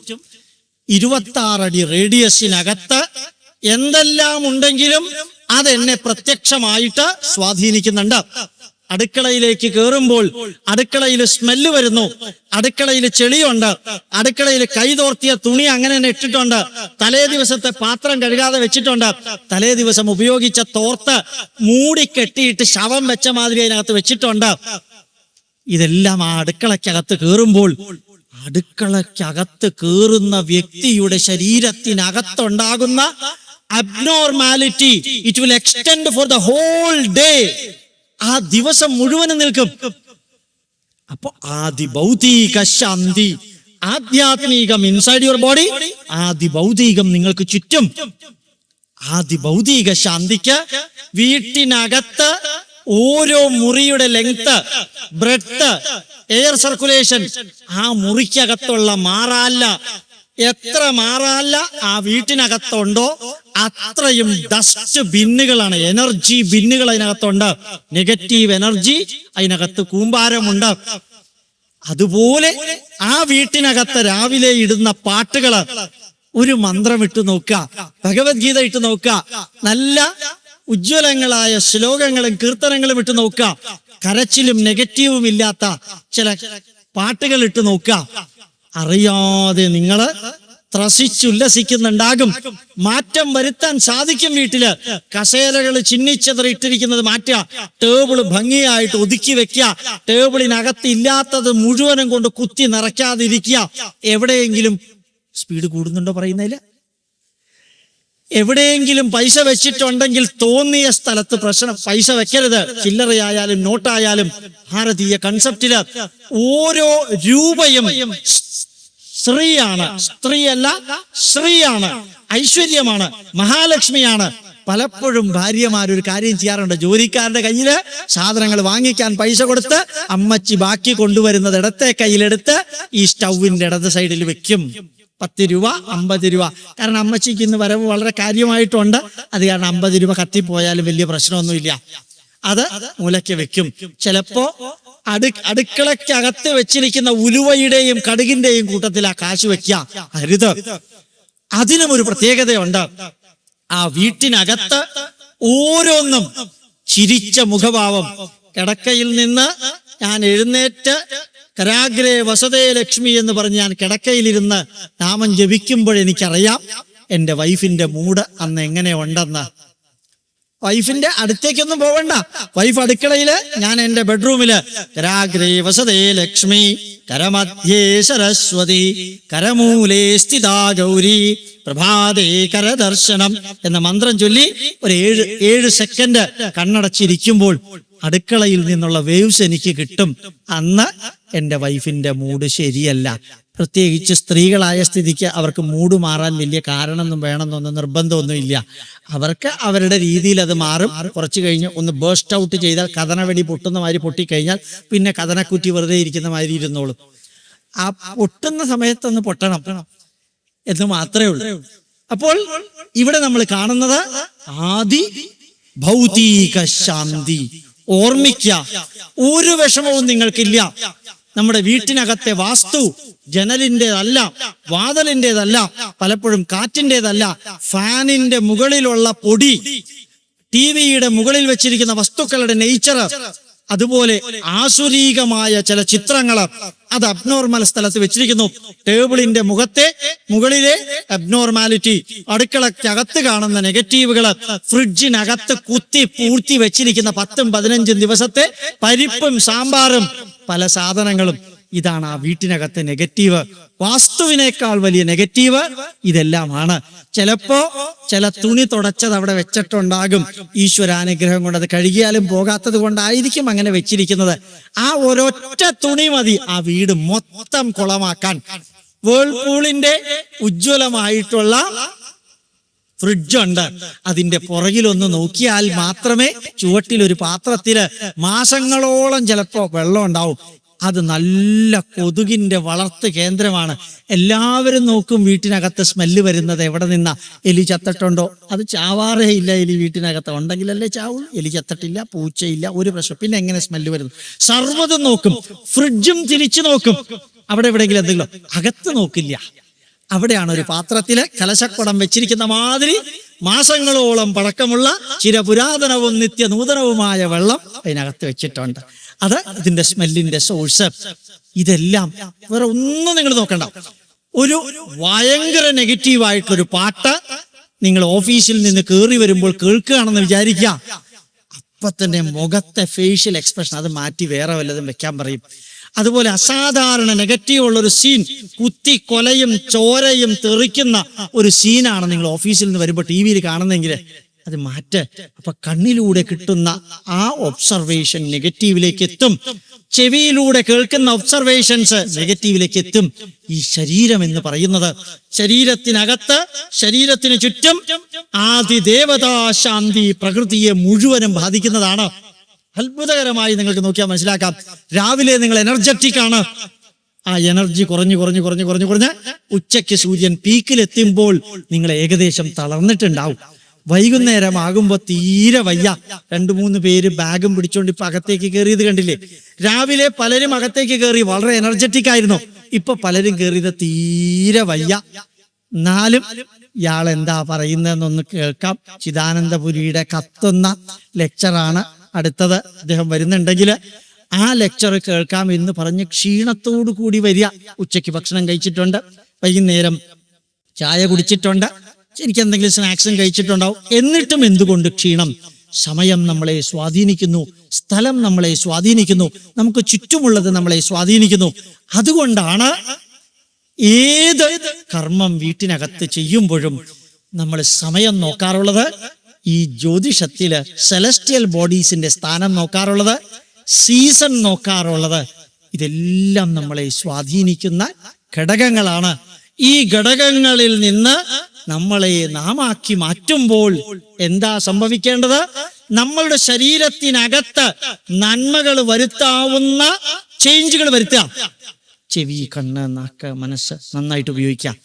26 അടി റേഡിയസിനകത്ത് എന്തെല്ലാം ഉണ്ടെങ്കിലും അതെന്നെ പ്രത്യക്ഷമായിട്ട് സ്വാധീനിക്കുന്നുണ്ട്. അടുക്കളയിലേക്ക് കയറുമ്പോൾ അടുക്കളയിൽ സ്മെല്ല് വരുന്നു, അടുക്കളയിൽ ചെളിയുണ്ട്, അടുക്കളയിൽ കൈതോർത്തിയ തുണി അങ്ങനെ തന്നെ ഇട്ടിട്ടുണ്ട്, തലേ ദിവസത്തെ പാത്രം കഴുകാതെ വെച്ചിട്ടുണ്ട്, തലേ ദിവസം ഉപയോഗിച്ച തോർത്ത് മൂടിക്കെട്ടിയിട്ട് ശവം വെച്ച മാതിരി അതിനകത്ത് വെച്ചിട്ടുണ്ട്. ഇതെല്ലാം ആ അടുക്കളക്കകത്ത് കയറുമ്പോൾ, അടുക്കളക്കകത്ത് കയറുന്ന വ്യക്തിയുടെ ശരീരത്തിനകത്തുണ്ടാകുന്ന abnormality it will extend for the whole day. ആ ദിവസം മുഴുവനും നിൽക്കും. അപ്പൊ ആദിഭൗതിക ശാന്തി, ആധ്യാത്മികം ഇൻസൈഡ് യുവർ ബോഡി, ആദിഭൗതികം നിങ്ങൾക്ക് ചുറ്റും. ആദിഭൗതിക ശാന്തിക്ക് വീട്ടിനകത്ത് ഓരോ മുറിയുടെ ലെങ്ത്, ബ്രെഡ്ത്ത്, എയർ സർക്കുലേഷൻ, ആ മുറിക്കകത്തുള്ള മാറാല്ല, എത്ര മാറാല്ല ആ വീട്ടിനകത്തുണ്ടോ അത്രയും ഡസ്റ്റ് ബിന്നുകളാണ്, എനർജി ബിന്നുകൾ അതിനകത്തുണ്ട്. നെഗറ്റീവ് എനർജി അതിനകത്ത് കൂമ്പാരമുണ്ട്. അതുപോലെ ആ വീട്ടിനകത്ത് രാവിലെ ഇടുന്ന പാട്ടുകള്, ഒരു മന്ത്രം ഇട്ട് നോക്കുക, ഭഗവത്ഗീത ഇട്ട് നോക്കുക, നല്ല ഉജ്ജ്വലങ്ങളായ ശ്ലോകങ്ങളും കീർത്തനങ്ങളും ഇട്ട് നോക്കുക, കരച്ചിലും നെഗറ്റീവും ഇല്ലാത്ത ചില പാട്ടുകൾ ഇട്ട് നോക്കുക. അറിയാതെ നിങ്ങള് ത്രസിച്ചുല്ലസിക്കുന്നുണ്ടാകും. മാറ്റം വരുത്താൻ സാധിക്കും. വീട്ടില് കസേരകൾ ചിന്നിച്ചെതറി ഇട്ടിരിക്കുന്നത് മാറ്റുക, ടേബിള് ഭംഗിയായിട്ട് ഒതുക്കി വെക്കുക, ടേബിളിനകത്ത് ഇല്ലാത്തത് മുഴുവനും കൊണ്ട് കുത്തി നിറയ്ക്കാതിരിക്കുക. എവിടെയെങ്കിലും സ്പീഡ് കൂടുന്നുണ്ടോ പറയുന്നതില്? എവിടെയെങ്കിലും പൈസ വെച്ചിട്ടുണ്ടെങ്കിൽ തോന്നിയ സ്ഥലത്ത് പൈസ വെക്കരുത്. ചില്ലറയായാലും നോട്ടായാലും ഭാരതീയ കൺസെപ്റ്റില് ഓരോ രൂപയും സ്ത്രീയാണ്, സ്ത്രീയല്ല ശ്രീയാണ്, ഐശ്വര്യമാണ്, മഹാലക്ഷ്മിയാണ്. പലപ്പോഴും ഭാര്യമാരൊരു കാര്യം ചെയ്യാറുണ്ട്, ജോലിക്കാരന്റെ കയ്യില് സാധനങ്ങൾ വാങ്ങിക്കാൻ പൈസ കൊടുത്ത് അമ്മച്ചി ബാക്കി കൊണ്ടുവരുന്നത് ഇടത്തെ കയ്യിലെടുത്ത് ഈ സ്റ്റൗവിന്റെ ഇടത് സൈഡിൽ വെക്കും. 10 രൂപ 50 രൂപ. കാരണം അമ്മച്ചിക്ക് ഇന്ന് വരവ് വളരെ കാര്യമായിട്ടുണ്ട്. അത് കാരണം 50 രൂപ കത്തിപ്പോയാലും വലിയ പ്രശ്നമൊന്നുമില്ല. അത് മൂലയ്ക്ക് വെക്കും. ചിലപ്പോ അടുക്കളക്കകത്ത് വെച്ചിരിക്കുന്ന ഉലുവയുടെയും കടുകിന്റെയും കൂട്ടത്തിൽ ആ കാശ് വെക്കുക. അരുത്. അതിനും ഒരു പ്രത്യേകതയുണ്ട്. ആ വീട്ടിനകത്ത് ഓരോന്നും ചിരിച്ച മുഖഭാവം. കിടക്കയിൽ നിന്ന് ഞാൻ എഴുന്നേറ്റ് കരാഗ്രേ വസതേ ലക്ഷ്മി എന്ന് പറഞ്ഞ് ഞാൻ കിടക്കയിലിരുന്ന് നാമം ജപിക്കുമ്പോഴെനിക്കറിയാം എൻ്റെ വൈഫിന്റെ മൂഡ് അന്ന് എങ്ങനെ ഉണ്ടെന്ന്. വൈഫിന്റെ അടുത്തേക്കൊന്നും പോവണ്ട. വൈഫ് അടുക്കളയില്, ഞാൻ എൻ്റെ ബെഡ്റൂമില്. കരാഗ്രേ വസതേ ലക്ഷ്മി കരമധ്യേ സരസ്വതി കരമൂലേ സ്ഥിതാ ഗൗരി പ്രഭാതേ കരദർശനം എന്ന മന്ത്രം ചൊല്ലി ഒരു 7 സെക്കൻഡ് കണ്ണടച്ചിരിക്കുമ്പോൾ അടുക്കളയിൽ നിന്നുള്ള വേവ്സ് എനിക്ക് കിട്ടും. അന്ന് എൻ്റെ വൈഫിന്റെ മൂഡ് ശരിയല്ല. പ്രത്യേകിച്ച് സ്ത്രീകളായ സ്ഥിതിക്ക് അവർക്ക് മൂഡ് മാറാൻ വലിയ കാരണമൊന്നും വേണമെന്നൊന്നും നിർബന്ധമൊന്നും ഇല്ല. അവർക്ക് അവരുടെ രീതിയിൽ അത് മാറും. കുറച്ച് കഴിഞ്ഞ് ഒന്ന് ബേസ്റ്റ് ഔട്ട് ചെയ്താൽ, കഥനവെടി പൊട്ടുന്ന മാതിരി പൊട്ടിക്കഴിഞ്ഞാൽ പിന്നെ കഥനക്കുറ്റി വെറുതെ ഇരിക്കുന്ന മാതിരി ഇരുന്നോളും. ആ പൊട്ടുന്ന സമയത്തൊന്ന് പൊട്ടണം എന്ന് മാത്രമേ ഉള്ളൂ. അപ്പോൾ ഇവിടെ നമ്മൾ കാണുന്നത് ആദി ഭൗതിക ശാന്തി. ഓർമ്മിക്കുക, ഒരു വിഷമവും നിങ്ങൾക്കില്ല. നമ്മുടെ വീട്ടിനകത്തെ വാസ്തു ജനലിൻ്റെതല്ല, വാതിലിൻ്റെതല്ല, പലപ്പോഴും കാറ്റിൻ്റെതല്ല, ഫാനിന്റെ മുകളിലുള്ള പൊടി, ടിവിയുടെ മുകളിൽ വെച്ചിരിക്കുന്ന വസ്തുക്കളുടെ നേച്ചർ, അതുപോലെ ആസുരീകമായ ചില ചിത്രങ്ങൾ അത് അബ്നോർമൽ സ്ഥലത്ത് വെച്ചിരിക്കുന്നു. ടേബിളിന്റെ മുകളിലെ അബ്നോർമാലിറ്റി, അടുക്കളക്കകത്ത് കാണുന്ന നെഗറ്റീവുകൾ, ഫ്രിഡ്ജിനകത്ത് കുത്തി പൂഴ്ത്തി വെച്ചിരിക്കുന്ന 10-15 ദിവസത്തെ പരിപ്പും സാമ്പാറും പല സാധനങ്ങളും, ഇതാണ് ആ വീട്ടിനകത്തെ നെഗറ്റീവ്. വാസ്തുവിനേക്കാൾ വലിയ നെഗറ്റീവ് ഇതെല്ലാമാണ്. ചിലപ്പോ ചില തുണി തുടച്ചത് അവിടെ വെച്ചിട്ടുണ്ടാകും. ഈശ്വരാനുഗ്രഹം കൊണ്ട് അത് കഴുകിയാലും പോകാത്തത് കൊണ്ടായിരിക്കും അങ്ങനെ വെച്ചിരിക്കുന്നത്. ആ ഒരൊറ്റ തുണി മതി ആ വീട് മൊത്തം കുളമാക്കാൻ. വേൾപൂളിന്റെ ഉജ്ജ്വലമായിട്ടുള്ള ഫ്രിഡ്ജുണ്ട്, അതിന്റെ പുറകിലൊന്ന് നോക്കിയാൽ മാത്രമേ ചുവട്ടിലൊരു പാത്രത്തില് മാസങ്ങളോളം ചിലപ്പോ വെള്ളം ഉണ്ടാവും. അത് നല്ല കൊതുകിന്റെ വളർത്ത് കേന്ദ്രമാണ്. എല്ലാവരും നോക്കും വീട്ടിനകത്ത് സ്മെല്ല് വരുന്നത് എവിടെ നിന്നാ. എലി ചത്തിട്ടുണ്ടോ? അത് ചാവാറേ ഇല്ല. എലി വീട്ടിനകത്ത് ഉണ്ടെങ്കിലല്ലേ ചാവൂ. എലി ചത്തിട്ടില്ല, പൂച്ചയില്ല, ഒരു പ്രശ്നം. പിന്നെ എങ്ങനെ സ്മെല്ല് വരുന്നു? സർവ്വതും നോക്കും. ഫ്രിഡ്ജും തിരിച്ചു നോക്കും, അവിടെ എവിടെയെങ്കിലും എന്തെങ്കിലും. അകത്ത് നോക്കില്ല. അവിടെയാണ് ഒരു പാത്രത്തില് കലശക്കുടം വെച്ചിരിക്കുന്ന മാതിരി മാസങ്ങളോളം പഴക്കമുള്ള ചിരപുരാതനവും നിത്യനൂതനവുമായ വെള്ളം അതിനകത്ത് വെച്ചിട്ടുണ്ട്. അത് ഇതിന്റെ സ്മെല്ലിന്റെ സോഴ്സ്. ഇതെല്ലാം വേറെ ഒന്നും നിങ്ങൾ നോക്കണ്ട. ഒരു ഭയങ്കര നെഗറ്റീവായിട്ടൊരു പാട്ട് നിങ്ങൾ ഓഫീസിൽ നിന്ന് കയറി വരുമ്പോൾ കേൾക്കുകയാണെന്ന് വിചാരിക്കുക. അപ്പൊ തന്നെ മുഖത്തെ ഫേഷ്യൽ എക്സ്പ്രഷൻ അത് മാറ്റി വേറെ വല്ലതും വെക്കാൻ പറയും. അതുപോലെ അസാധാരണ നെഗറ്റീവ് ഉള്ള ഒരു സീൻ, കുത്തി കൊലയും ചോരയും തെറിക്കുന്ന ഒരു സീനാണ് നിങ്ങൾ ഓഫീസിൽ നിന്ന് വരുമ്പോൾ ടി വിയിൽ കാണുന്നെങ്കിൽ അത് മാറ്റ്. അപ്പൊ കണ്ണിലൂടെ കിട്ടുന്ന ആ ഒബ്സർവേഷൻ നെഗറ്റീവിലേക്ക് എത്തും. ചെവിയിലൂടെ കേൾക്കുന്ന ഒബ്സർവേഷൻസ് നെഗറ്റീവിലേക്ക് എത്തും. ഈ ശരീരം എന്ന് പറയുന്നത് ശരീരത്തിനകത്ത്, ശരീരത്തിന് ചുറ്റും ആദിദേവതാ ശാന്തി പ്രകൃതിയെ മുഴുവനും ബാധിക്കുന്നതാണ്. അത്ഭുതകരമായി നിങ്ങൾക്ക് നോക്കിയാൽ മനസ്സിലാക്കാം. രാവിലെ നിങ്ങൾ എനർജറ്റിക് ആണ്, ആ എനർജി കുറഞ്ഞ് ഉച്ചയ്ക്ക് സൂര്യൻ പീക്കിലെത്തുമ്പോൾ നിങ്ങൾ ഏകദേശം തളർന്നിട്ടുണ്ടാവും. വൈകുന്നേരം ആകുമ്പോ തീരെ വയ്യ. 2-3 പേര് ബാഗും പിടിച്ചോണ്ട് ഇപ്പൊ അകത്തേക്ക് കയറിയത് കണ്ടില്ലേ? രാവിലെ പലരും അകത്തേക്ക് കയറി വളരെ എനർജറ്റിക് ആയിരുന്നു. ഇപ്പൊ പലരും കയറിയത് തീരെ വയ്യ. എന്നാലും ഇയാൾ എന്താ പറയുന്നതെന്നൊന്ന് കേൾക്കാം. ചിദാനന്ദപുരിയുടെ കത്തുന്ന ലെക്ചറാണ് അടുത്തത്. അദ്ദേഹം വരുന്നുണ്ടെങ്കിൽ ആ ലെക്ചർ കേൾക്കാം എന്ന് പറഞ്ഞ് ക്ഷീണത്തോടു കൂടി വരിക. ഉച്ചയ്ക്ക് ഭക്ഷണം കഴിച്ചിട്ടുണ്ട്, വൈകുന്നേരം ചായ കുടിച്ചിട്ടുണ്ട്, ശരിക്കും എന്തെങ്കിലും സ്നാക്സും കഴിച്ചിട്ടുണ്ടാവും. എന്നിട്ടും എന്തുകൊണ്ട് ക്ഷീണം? സമയം നമ്മളെ സ്വാധീനിക്കുന്നു, സ്ഥലം നമ്മളെ സ്വാധീനിക്കുന്നു, നമുക്ക് ചുറ്റുമുള്ളത് നമ്മളെ സ്വാധീനിക്കുന്നു. അതുകൊണ്ടാണ് ഏത് കർമ്മം വീട്ടിനകത്ത് ചെയ്യുമ്പോഴും നമ്മൾ സമയം നോക്കാറുള്ളത്, ഈ ജ്യോതിഷത്തില് സെലസ്റ്റിയൽ ബോഡീസിന്റെ സ്ഥാനം നോക്കാറുള്ളത്, സീസൺ നോക്കാറുള്ളത്. ഇതെല്ലാം നമ്മളെ സ്വാധീനിക്കുന്ന ഘടകങ്ങളാണ്. ഈ ഘടകങ്ങളിൽ നിന്ന് നമ്മളെ നാമാക്കി മാറ്റുമ്പോൾ എന്താ സംഭവിക്കേണ്ടത്? നമ്മളുടെ ശരീരത്തിനകത്ത് നന്മകൾ വരുത്താവുന്ന ചേഞ്ചുകൾ വരുത്തുക. ചെവി, കണ്ണ്, നാക്ക്, മനസ്സ് നന്നായിട്ട് ഉപയോഗിക്കാം.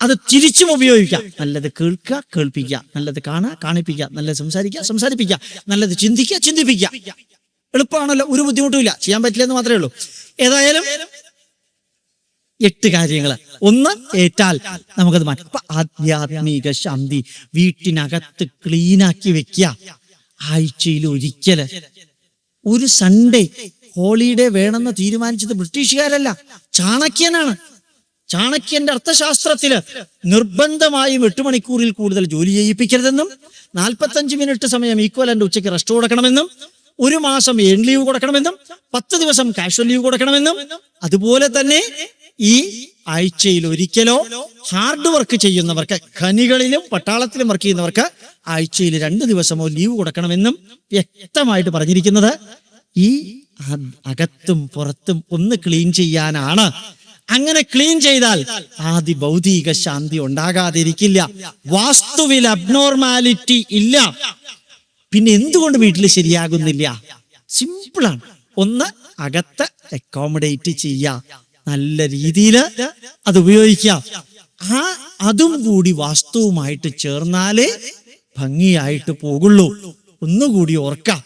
അത് തിരിച്ചും ഉപയോഗിക്കാം. നല്ലത് കേൾക്കുക, കേൾപ്പിക്കുക. നല്ലത് കാണുക, കാണിപ്പിക്കുക. നല്ലത് സംസാരിക്കുക, സംസാരിപ്പിക്കുക. നല്ലത് ചിന്തിക്കുക, ചിന്തിപ്പിക്കുക. എളുപ്പമാണല്ലോ, ഒരു ബുദ്ധിമുട്ടുമില്ല. ചെയ്യാൻ പറ്റില്ലെന്ന് മാത്രമേ ഉള്ളൂ. ഏതായാലും 8 കാര്യങ്ങൾ ഒന്ന് ഏറ്റാൽ നമുക്കത് മാറ്റാം. അപ്പൊ ആധ്യാത്മിക ശാന്തി വീട്ടിനകത്ത് ക്ലീനാക്കി വെക്കുക. ആഴ്ചയിൽ ഒരിക്കല് ഒരു സൺഡേ ഹോളിഡേ വേണമെന്ന് തീരുമാനിച്ചത് ബ്രിട്ടീഷുകാരല്ല, ചാണക്യനാണ്. ചാണക്യന്റെ അർത്ഥശാസ്ത്രത്തില് നിർബന്ധമായും 8 മണിക്കൂറിൽ കൂടുതൽ ജോലി ചെയ്യിപ്പിക്കരുതെന്നും 45 മിനിറ്റ് സമയം ഈക്വലന്റ് ഉച്ചയ്ക്ക് റെസ്റ്റ് കൊടുക്കണമെന്നും 1 മാസം എൻ ലീവ് കൊടുക്കണമെന്നും 10 ദിവസം കാഷ്വൽ ലീവ് കൊടുക്കണമെന്നും, അതുപോലെ തന്നെ ഈ ആഴ്ചയിൽ ഒരിക്കലോ ഹാർഡ് വർക്ക് ചെയ്യുന്നവർക്ക്, ഖനികളിലും പട്ടാളത്തിലും വർക്ക് ചെയ്യുന്നവർക്ക് ആഴ്ചയിൽ 2 ദിവസമോ ലീവ് കൊടുക്കണമെന്നും വ്യക്തമായിട്ട് പറഞ്ഞിരിക്കുന്നത് ഈ അകത്തും പുറത്തും ഒന്ന് ക്ലീൻ ചെയ്യാനാണ്. അങ്ങനെ ക്ലീൻ ചെയ്താൽ ആദി ഭൗതിക ശാന്തി ഉണ്ടാകാതിരിക്കില്ല. വാസ്തുവിൽ അബ്നോർമാലിറ്റി ഇല്ല. പിന്നെ എന്തുകൊണ്ട് വീട്ടിൽ ശരിയാകുന്നില്ല? സിമ്പിളാണ്. ഒന്ന്, അകത്ത് അക്കോമഡേറ്റ് ചെയ്യുക, നല്ല രീതിയിൽ അത് ഉപയോഗിക്കാം. അതും കൂടി വാസ്തുവുമായിട്ട് ചേർന്നാലേ ഭംഗിയായിട്ട് പോകുള്ളൂ. ഒന്നുകൂടി ഓർക്കാം.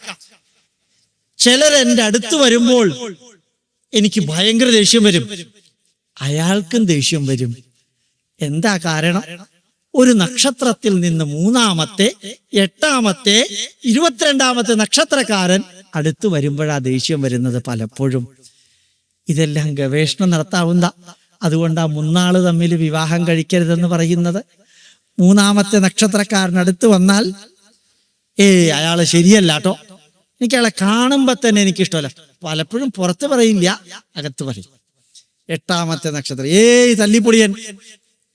ചിലർ എൻ്റെ അടുത്ത് വരുമ്പോൾ എനിക്ക് ഭയങ്കര ദേഷ്യം വരും, അയാൾക്കും ദേഷ്യം വരും. എന്താ കാരണം? ഒരു നക്ഷത്രത്തിൽ നിന്ന് 3-ാമത്തെ, 8-ാമത്തെ, 22-ാമത്തെ നക്ഷത്രക്കാരൻ അടുത്ത് വരുമ്പോഴാ ദേഷ്യം വരുന്നത് പലപ്പോഴും. ഇതെല്ലാം ഗവേഷണം നടത്താവുന്ന. അതുകൊണ്ടാ 3 ആള് തമ്മിൽ വിവാഹം കഴിക്കരുതെന്ന് പറയുന്നത്. 3-ാമത്തെ നക്ഷത്രക്കാരൻ അടുത്ത് വന്നാൽ അയാള് ശരിയല്ല കേട്ടോ, എനിക്ക് അയാളെ കാണുമ്പോ തന്നെ എനിക്കിഷ്ടമല്ല. പലപ്പോഴും പുറത്ത് പറയില്ല, അകത്ത് പറയും. 8-ാമത്തെ നക്ഷത്രം, തല്ലിപ്പൊടിയൻ.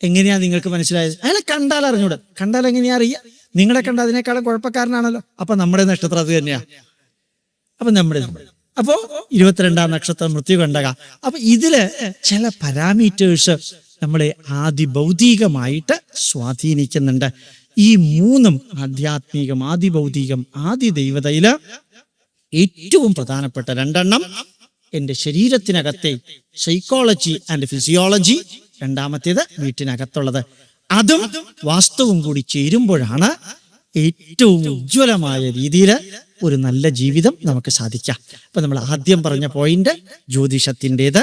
എങ്ങനെയാ നിങ്ങൾക്ക് മനസ്സിലായത്? അയാളെ കണ്ടാൽ അറിഞ്ഞൂടെ? കണ്ടാൽ എങ്ങനെയാ അറിയാ? നിങ്ങളെ കണ്ട അതിനേക്കാളും കുഴപ്പക്കാരനാണല്ലോ. അപ്പൊ നമ്മുടെ നക്ഷത്രം അത് തന്നെയാ. അപ്പൊ അപ്പോ 22-ാം നക്ഷത്രം മൃത്യുകണ്ടക. അപ്പൊ ഇതില് ചില പാരാമീറ്റേഴ്സ് നമ്മളെ ആദിഭൗതികമായിട്ട് സ്വാധീനിക്കുന്നുണ്ട്. ഈ 3 ആധ്യാത്മികം, ആദിഭൗതികം, ആദി ദൈവതയില് ഏറ്റവും പ്രധാനപ്പെട്ട 2 എന്റെ ശരീരത്തിനകത്തെ സൈക്കോളജി ആൻഡ് ഫിസിയോളജി, 2-ാമത്തേത് വീട്ടിനകത്തുള്ളത്. അതും വാസ്തവും കൂടി ചേരുമ്പോഴാണ് ഏറ്റവും ഉജ്ജ്വലമായ രീതിയിൽ ഒരു നല്ല ജീവിതം നമുക്ക് സാധിക്കാം. അപ്പൊ നമ്മൾ ആദ്യം പറഞ്ഞ പോയിന്റ് ജ്യോതിഷത്തിൻ്റെത്,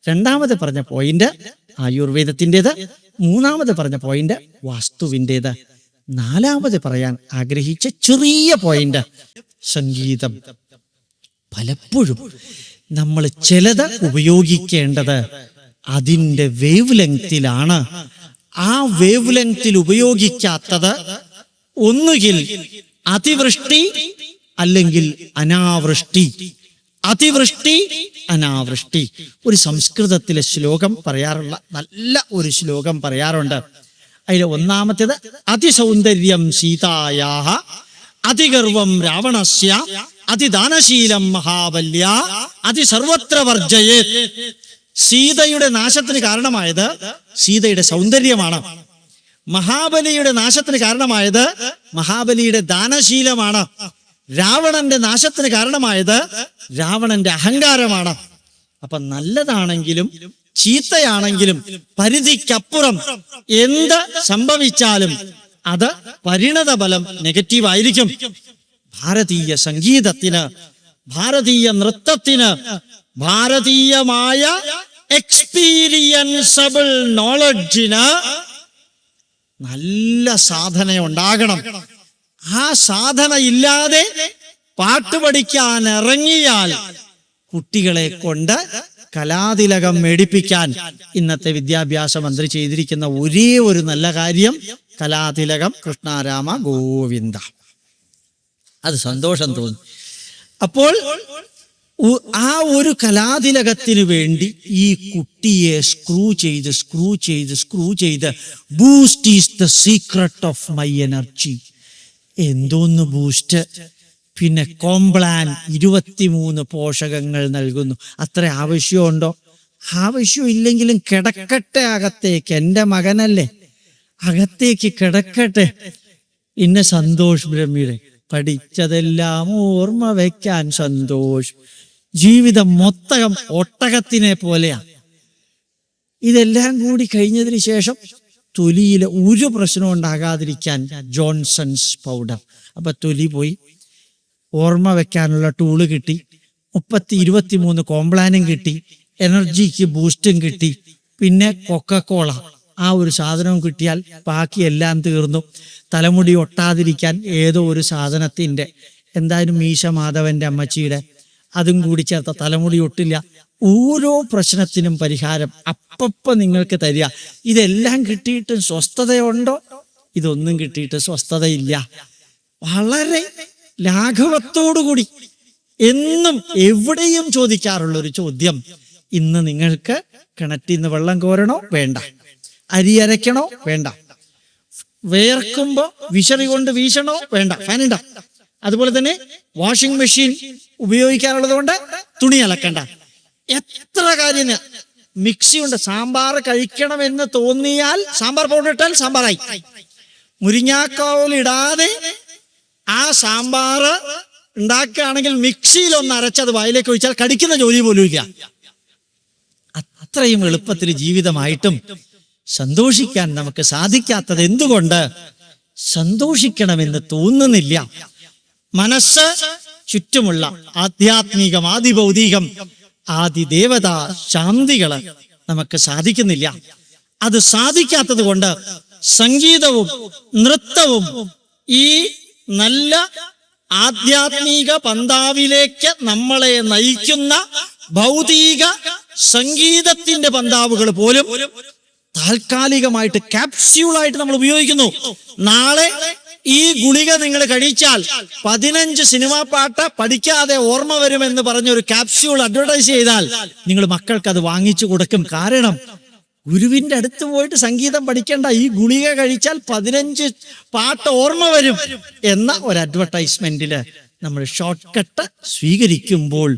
2-ാമത് പറഞ്ഞ പോയിന്റ് ആയുർവേദത്തിൻ്റെത്, 3-ാമത് പറഞ്ഞ പോയിന്റ് വാസ്തുവിൻ്റെത്, 4-ാമത് പറയാൻ ആഗ്രഹിച്ച ചെറിയ പോയിന്റ് സംഗീതം. പലപ്പോഴും നമ്മൾ ചിലത് ഉപയോഗിക്കേണ്ടത് അതിൻ്റെ വേവ് ലെങ്തിലാണ്. ആ വേവ് ലെങ്തിൽ ഉപയോഗിക്കാത്തത് ഒന്നുകിൽ അതിവൃഷ്ടി അല്ലെങ്കിൽ അനാവൃഷ്ടി. അതിവൃഷ്ടി, അനാവൃഷ്ടി. ഒരു സംസ്കൃതത്തിലെ ശ്ലോകം പറയാറുള്ള നല്ല ഒരു ശ്ലോകം പറയാറുണ്ട്. അതിൽ 1-ാമത്തേത് അതിസൗന്ദര്യം സീതായാഹ അതിഗർവം രാവണസ്യ അതിദാനശീലം മഹാബല്യ അതിസർവത്ര വർജയേത്. സീതയുടെ നാശത്തിന് കാരണമായത് സീതയുടെ സൗന്ദര്യമാണ്. മഹാബലിയുടെ നാശത്തിന് കാരണമായത് മഹാബലിയുടെ ദാനശീലമാണ്. രാവണന്റെ നാശത്തിന് കാരണമായത് രാവണന്റെ അഹങ്കാരമാണ്. അപ്പൊ നല്ലതാണെങ്കിലും ചീത്തയാണെങ്കിലും പരിധിക്കപ്പുറം എന്ത് സംഭവിച്ചാലും അത് പരിണത ഫലം നെഗറ്റീവായിരിക്കും. ഭാരതീയ സംഗീതത്തിന്, ഭാരതീയ നൃത്തത്തിന്, ഭാരതീയമായ എക്സ്പീരിയൻസബിൾ നോളജിന് നല്ല സാധന ഉണ്ടാകണം. ആ സാധന ഇല്ലാതെ പാട്ട് പഠിക്കാൻ ഇറങ്ങിയാൽ കുട്ടികളെ കൊണ്ട് കലാതിലകം മേടിപ്പിക്കാൻ ഇന്നത്തെ വിദ്യാഭ്യാസ മന്ത്രി ചെയ്തിരിക്കുന്ന ഒരേ ഒരു നല്ല കാര്യം കലാതിലകം കൃഷ്ണാരാമ ഗോവിന്ദ. അത് സന്തോഷം തോന്നി. അപ്പോൾ ആ ഒരു കലാതിലകത്തിന് വേണ്ടി ഈ കുട്ടിയെ സ്ക്രൂ ചെയ്ത് boost is the secret of my energy. എന്തോന്ന് ബൂസ്റ്റ്? പിന്നെ കോംപ്ലാൻ 23 പോഷകങ്ങൾ നൽകുന്നു. അത്ര ആവശ്യമുണ്ടോ? ആവശ്യമില്ലെങ്കിലും കിടക്കട്ടെ അകത്തേക്ക്. എൻ്റെ മകനല്ലേ, അകത്തേക്ക് കിടക്കട്ടെ. ഇന്ന സന്തോഷ് ബ്രഹ്മിയുടെ പഠിച്ചതെല്ലാം ഓർമ്മ വയ്ക്കാൻ സന്തോഷ്. ജീവിതം മൊത്തം ഒട്ടകത്തിനെ പോലെയാ. ഇതെല്ലാം കൂടി കഴിഞ്ഞതിന് ശേഷം തൊലിയിൽ ഒരു പ്രശ്നം ഉണ്ടാകാതിരിക്കാൻ ജോൺസൺസ് പൗഡർ. അപ്പൊ തൊലി പോയി, ഓർമ്മ വെക്കാനുള്ള ടൂള് കിട്ടി, 23 കോംപ്ലാനും കിട്ടി, എനർജിക്ക് ബൂസ്റ്റും കിട്ടി, പിന്നെ കൊക്കക്കോള ആ ഒരു സാധനവും കിട്ടിയാൽ ബാക്കി എല്ലാം തീർന്നു. തലമുടി ഒട്ടാതിരിക്കാൻ ഏതോ ഒരു സാധനത്തിൻ്റെ, എന്തായാലും മീശ മാധവന്റെ അമ്മച്ചിയുടെ, അതും കൂടി ചേർത്ത തലമുടി ഒട്ടില്ല. ഓരോ പ്രശ്നത്തിനും പരിഹാരം അപ്പപ്പം നിങ്ങൾക്ക് തരിക. ഇതെല്ലാം കിട്ടിയിട്ടും സ്വസ്ഥതയുണ്ടോ? ഇതൊന്നും കിട്ടിയിട്ട് സ്വസ്ഥതയില്ല. വളരെ ലാഘവത്തോടുകൂടി എന്നും എവിടെയും ചോദിക്കാറുള്ള ഒരു ചോദ്യം, ഇന്ന് നിങ്ങൾക്ക് കിണറ്റിൽ നിന്ന് വെള്ളം കോരണോ വേണ്ട, അരി അരയ്ക്കണോ വേണ്ട, വേർക്കുമ്പോ വിശറി കൊണ്ട് വീശണോ വേണ്ട, ഫാനുണ്ട. അതുപോലെ തന്നെ വാഷിംഗ് മെഷീൻ ഉപയോഗിക്കാനുള്ളത് കൊണ്ട് തുണി അലക്കണ്ട. എത്ര കാര്യം. മിക്സി ഉണ്ട്. സാമ്പാർ കഴിക്കണമെന്ന് തോന്നിയാൽ സാമ്പാർ പൗഡർ ഇട്ടാൽ സാമ്പാറായി. മുരിങ്ങാക്കോലിടാതെ ആ സാമ്പാർ ഉണ്ടാക്കുകയാണെങ്കിൽ മിക്സിയിൽ ഒന്ന് അരച്ചത് വായിലേക്ക് ഒഴിച്ചാൽ കടിക്കുന്ന ജോലി പോലും ഇല്ല. അത്രയും എളുപ്പത്തിൽ ജീവിതമായിട്ടും സന്തോഷിക്കാൻ നമുക്ക് സാധിക്കാത്തത് എന്തുകൊണ്ട്? സന്തോഷിക്കണമെന്ന് തോന്നുന്നില്ല. മനസ്സ് ചുറ്റുമുള്ള ആധ്യാത്മികം, ആദിഭൗതികം, ആദിദേവതാ ശാന്തികള് നമുക്ക് സാധിക്കുന്നില്ല. അത് സാധിക്കാത്തത് കൊണ്ട് സംഗീതവും നൃത്തവും ഈ നല്ല ആധ്യാത്മിക പന്താവിലേക്ക് നമ്മളെ നയിക്കുന്ന ഭൗതിക സംഗീതത്തിന്റെ പന്താവുകൾ പോലും താൽക്കാലികമായിട്ട് ക്യാപ്സ്യൂളായിട്ട് നമ്മൾ ഉപയോഗിക്കുന്നു. നാളെ ഈ ഗുളിക നിങ്ങൾ കഴിച്ചാൽ 15 സിനിമാ പാട്ട് പഠിക്കാതെ ഓർമ്മ വരുമെന്ന് പറഞ്ഞൊരു ക്യാപ്സ്യൂൾ അഡ്വർടൈസ് ചെയ്താൽ നിങ്ങൾ മക്കൾക്ക് അത് വാങ്ങിച്ചു കൊടുക്കും. കാരണം ഗുരുവിന്റെ അടുത്ത് പോയിട്ട് സംഗീതം പഠിക്കേണ്ട, ഈ ഗുളിക കഴിച്ചാൽ 15 പാട്ട് ഓർമ്മ വരും എന്ന ഒരു അഡ്വർടൈസ്മെന്റില് നമ്മൾ ഷോർട്ട് കട്ട് സ്വീകരിക്കുമ്പോൾ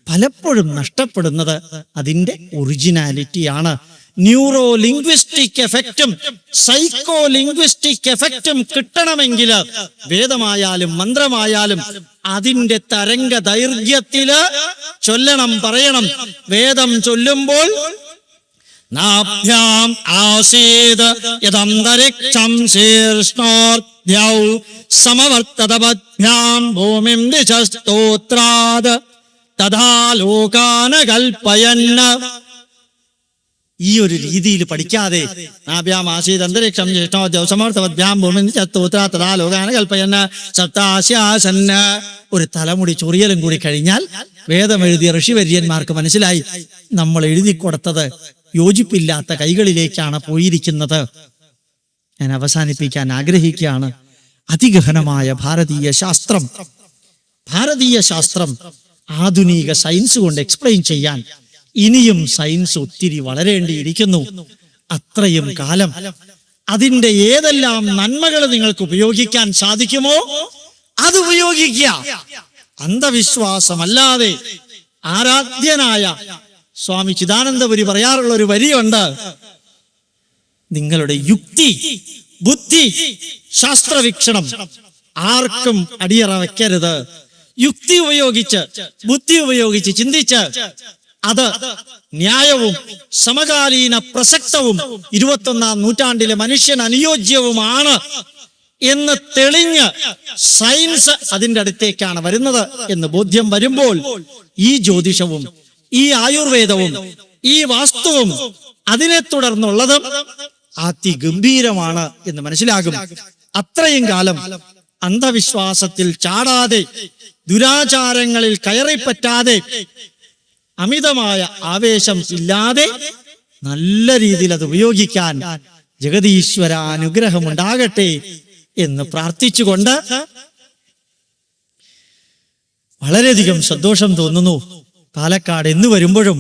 പലപ്പോഴും നഷ്ടപ്പെടുന്നത് അതിന്റെ ഒറിജിനാലിറ്റിയാണ്. ന്യൂറോ ലിംഗ്വിസ്റ്റിക് എഫക്റ്റും സൈക്കോ ലിംഗ്വിസ്റ്റിക് എഫക്റ്റും കിട്ടണമെങ്കിൽ വേദമായാലും മന്ത്രമായാലും അതിന്റെ തരംഗ ദൈർഘ്യത്തില് ചൊല്ലണം, പറയണം. വേദം ചൊല്ലുമ്പോൾ നാഭ്യാം ആസീത് യദന്തരിക്ഷം ശീർഷ്ണോർധ്യൗ സമവർത്തതപദ്ഭ്യാം ഭൂമിം ദിശസ്തോത്രാത് തഥാ ലോകാന കൽപ്പയന്ന. ഈ ഒരു രീതിയിൽ പഠിക്കാതെ നാഭ്യാം ആസീത് അന്തരിക്ഷം ശീർഷ്ണോർധ്യൗ സമവർത്തപദ്ഭ്യാം ഭൂമിം ദിശസ്തോത്രാത് തഥാ ലോകാന കൽപ്പയന്ന സപ്താസ്യാസന്ന ഒരു തലമുടി ചൊറിയലും കൂടി കഴിഞ്ഞാൽ വേദം എഴുതിയ ഋഷിവര്യന്മാർക്ക് മനസ്സിലായി നമ്മൾ എഴുതി കൊടുത്തത് യോജിപ്പില്ലാത്ത കൈകളിലേക്കാണ് പോയിരിക്കുന്നത്. ഞാൻ അവസാനിപ്പിക്കാൻ ആഗ്രഹിക്കുകയാണ്. അതിഗഹനമായ ഭാരതീയ ശാസ്ത്രം ആധുനിക സയൻസ് കൊണ്ട് എക്സ്പ്ലെയിൻ ചെയ്യാൻ ഇനിയും സയൻസ് ഒത്തിരി വളരേണ്ടിയിരിക്കുന്നു. അത്രയും കാലം അതിന്റെ ഏതെല്ലാം നന്മകൾ നിങ്ങൾക്ക് ഉപയോഗിക്കാൻ സാധിക്കുമോ അത് ഉപയോഗിക്കുക. അന്ധവിശ്വാസമല്ലാതെ ആരാധ്യനായ സ്വാമി ചിദാനന്ദപുരി പറയാറുള്ള ഒരു വരിയുണ്ട്: നിങ്ങളുടെ യുക്തി, ബുദ്ധി, ശാസ്ത്രവീക്ഷണം ആർക്കും അടിയറ വെക്കരുത്. യുക്തി ഉപയോഗിച്ച്, ബുദ്ധി ഉപയോഗിച്ച് ചിന്തിച്ച് അത് ന്യായവും സമകാലീന പ്രസക്തവും 21ാം നൂറ്റാണ്ടിലെ മനുഷ്യന് അനുയോജ്യവുമാണ് എന്ന് തെളിഞ്ഞ് സയൻസ് അതിന്റെ അടുത്തേക്കാണ് വരുന്നത് എന്ന് ബോധ്യം വരുമ്പോൾ ഈ ജ്യോതിഷവും ഈ ആയുർവേദവും ഈ വാസ്തുവും അതിനെ തുടർന്നുള്ളതും അതിഗംഭീരമാണ് എന്ന് മനസ്സിലാകും. അത്രയും കാലം അന്ധവിശ്വാസത്തിൽ ചാടാതെ, ദുരാചാരങ്ങളിൽ കയറിപ്പറ്റാതെ, അമിതമായ ആവേശം ഇല്ലാതെ നല്ല രീതിയിൽ അത് ഉപയോഗിക്കാൻ ജഗതീശ്വര അനുഗ്രഹമുണ്ടാകട്ടെ എന്ന് പ്രാർത്ഥിച്ചുകൊണ്ട് വളരെയധികം സന്തോഷം തോന്നുന്നു. പാലക്കാട് എന്ന് വരുമ്പോഴും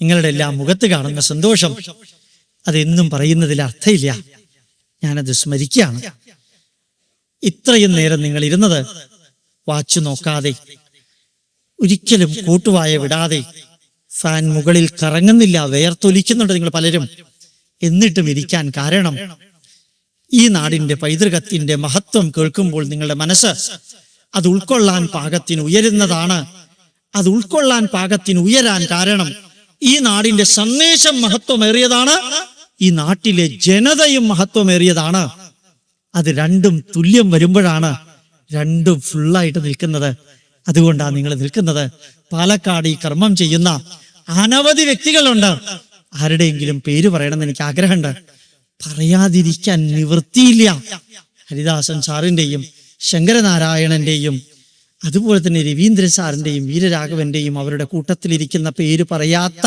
നിങ്ങളുടെ എല്ലാം മുഖത്ത് കാണുന്ന സന്തോഷം അതെന്നും പറയുന്നതിൽ അർത്ഥമില്ല. ഞാനത് സ്മരിക്കുകയാണ്. ഇത്രയും നേരം നിങ്ങൾ ഇരുന്നത് വാച്ച് നോക്കാതെ, ഒരിക്കലും കൂട്ടുവായ വിടാതെ, ഫാൻ മുകളിൽ കറങ്ങുന്നില്ല, വേർത്തൊലിക്കുന്നുണ്ട് നിങ്ങൾ പലരും. എന്നിട്ടും ഇരിക്കാൻ കാരണം ഈ നാടിന്റെ പൈതൃകത്തിന്റെ മഹത്വം കേൾക്കുമ്പോൾ നിങ്ങളുടെ മനസ്സ് അത് ഉൾക്കൊള്ളാൻ പാകത്തിന് ഉയരുന്നതാണ്. അത് ഉൾക്കൊള്ളാൻ പാകത്തിന് ഉയരാൻ കാരണം ഈ നാടിന്റെ സന്ദേശം മഹത്വമേറിയതാണ്, ഈ നാട്ടിലെ ജനതയും മഹത്വമേറിയതാണ്. അത് രണ്ടും തുല്യം വരുമ്പോഴാണ് രണ്ടും ഫുള്ളായിട്ട് നിൽക്കുന്നത്. അതുകൊണ്ടാണ് നിങ്ങൾ നിൽക്കുന്നത്. പാലക്കാട് ഈ കർമ്മം ചെയ്യുന്ന അനവധി വ്യക്തികളുണ്ട്. ആരുടെയെങ്കിലും പേര് പറയണമെന്ന് എനിക്ക് ആഗ്രഹമുണ്ട്. പറയാതിരിക്കാൻ നിവൃത്തിയില്ല. ഹരിദാസൻ സാറിന്റെയും ശങ്കരനാരായണന്റെയും അതുപോലെ തന്നെ രവീന്ദ്രൻ സാറിന്റെയും വീരരാഘവന്റെയും അവരുടെ കൂട്ടത്തിലിരിക്കുന്ന പേര് പറയാത്ത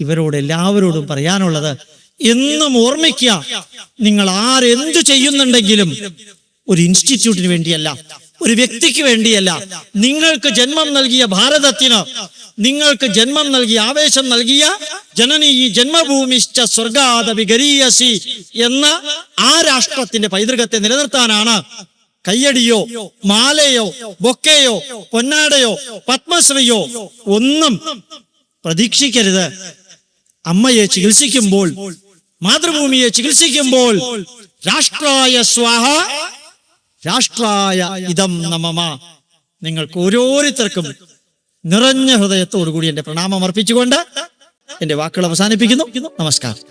ഇവരോട് എല്ലാവരോടും പറയാനുള്ളത്, എന്നും ഓർമ്മിക്കുക, നിങ്ങൾ ആരെന്തു ചെയ്യുന്നുണ്ടെങ്കിലും ഒരു ഇൻസ്റ്റിറ്റ്യൂട്ടിന് വേണ്ടിയല്ല, ഒരു വ്യക്തിക്ക് വേണ്ടിയല്ല, നിങ്ങൾക്ക് ജന്മം നൽകിയ ഭാരതത്തിന്, നിങ്ങൾക്ക് ജന്മം നൽകിയ ആവേശം നൽകിയ ജനനീ ജന്മഭൂമിശ്ച സ്വർഗാദപി ഗരീയസി എന്ന ആ രാഷ്ട്രത്തിന്റെ പൈതൃകത്തെ നിലനിർത്താനാണ് കയ്യടിയോ മാലയോ ബൊക്കയോ പൊന്നാടയോ പത്മശ്രീയോ ഒന്നും പ്രതീക്ഷിക്കരുത്. അമ്മയെ ചികിത്സിക്കുമ്പോൾ, മാതൃഭൂമിയെ ചികിത്സിക്കുമ്പോൾ രാഷ്ട്രായ സ്വാഹ, രാഷ്ട്രായ ഇദം നമഃ. നിങ്ങൾക്ക് ഓരോരുത്തർക്കും നിറഞ്ഞ ഹൃദയത്തോടുകൂടി എന്റെ പ്രണാമം അർപ്പിച്ചുകൊണ്ട് എന്റെ വാക്കുകൾ അവസാനിപ്പിക്കുന്നു. നമസ്കാരം.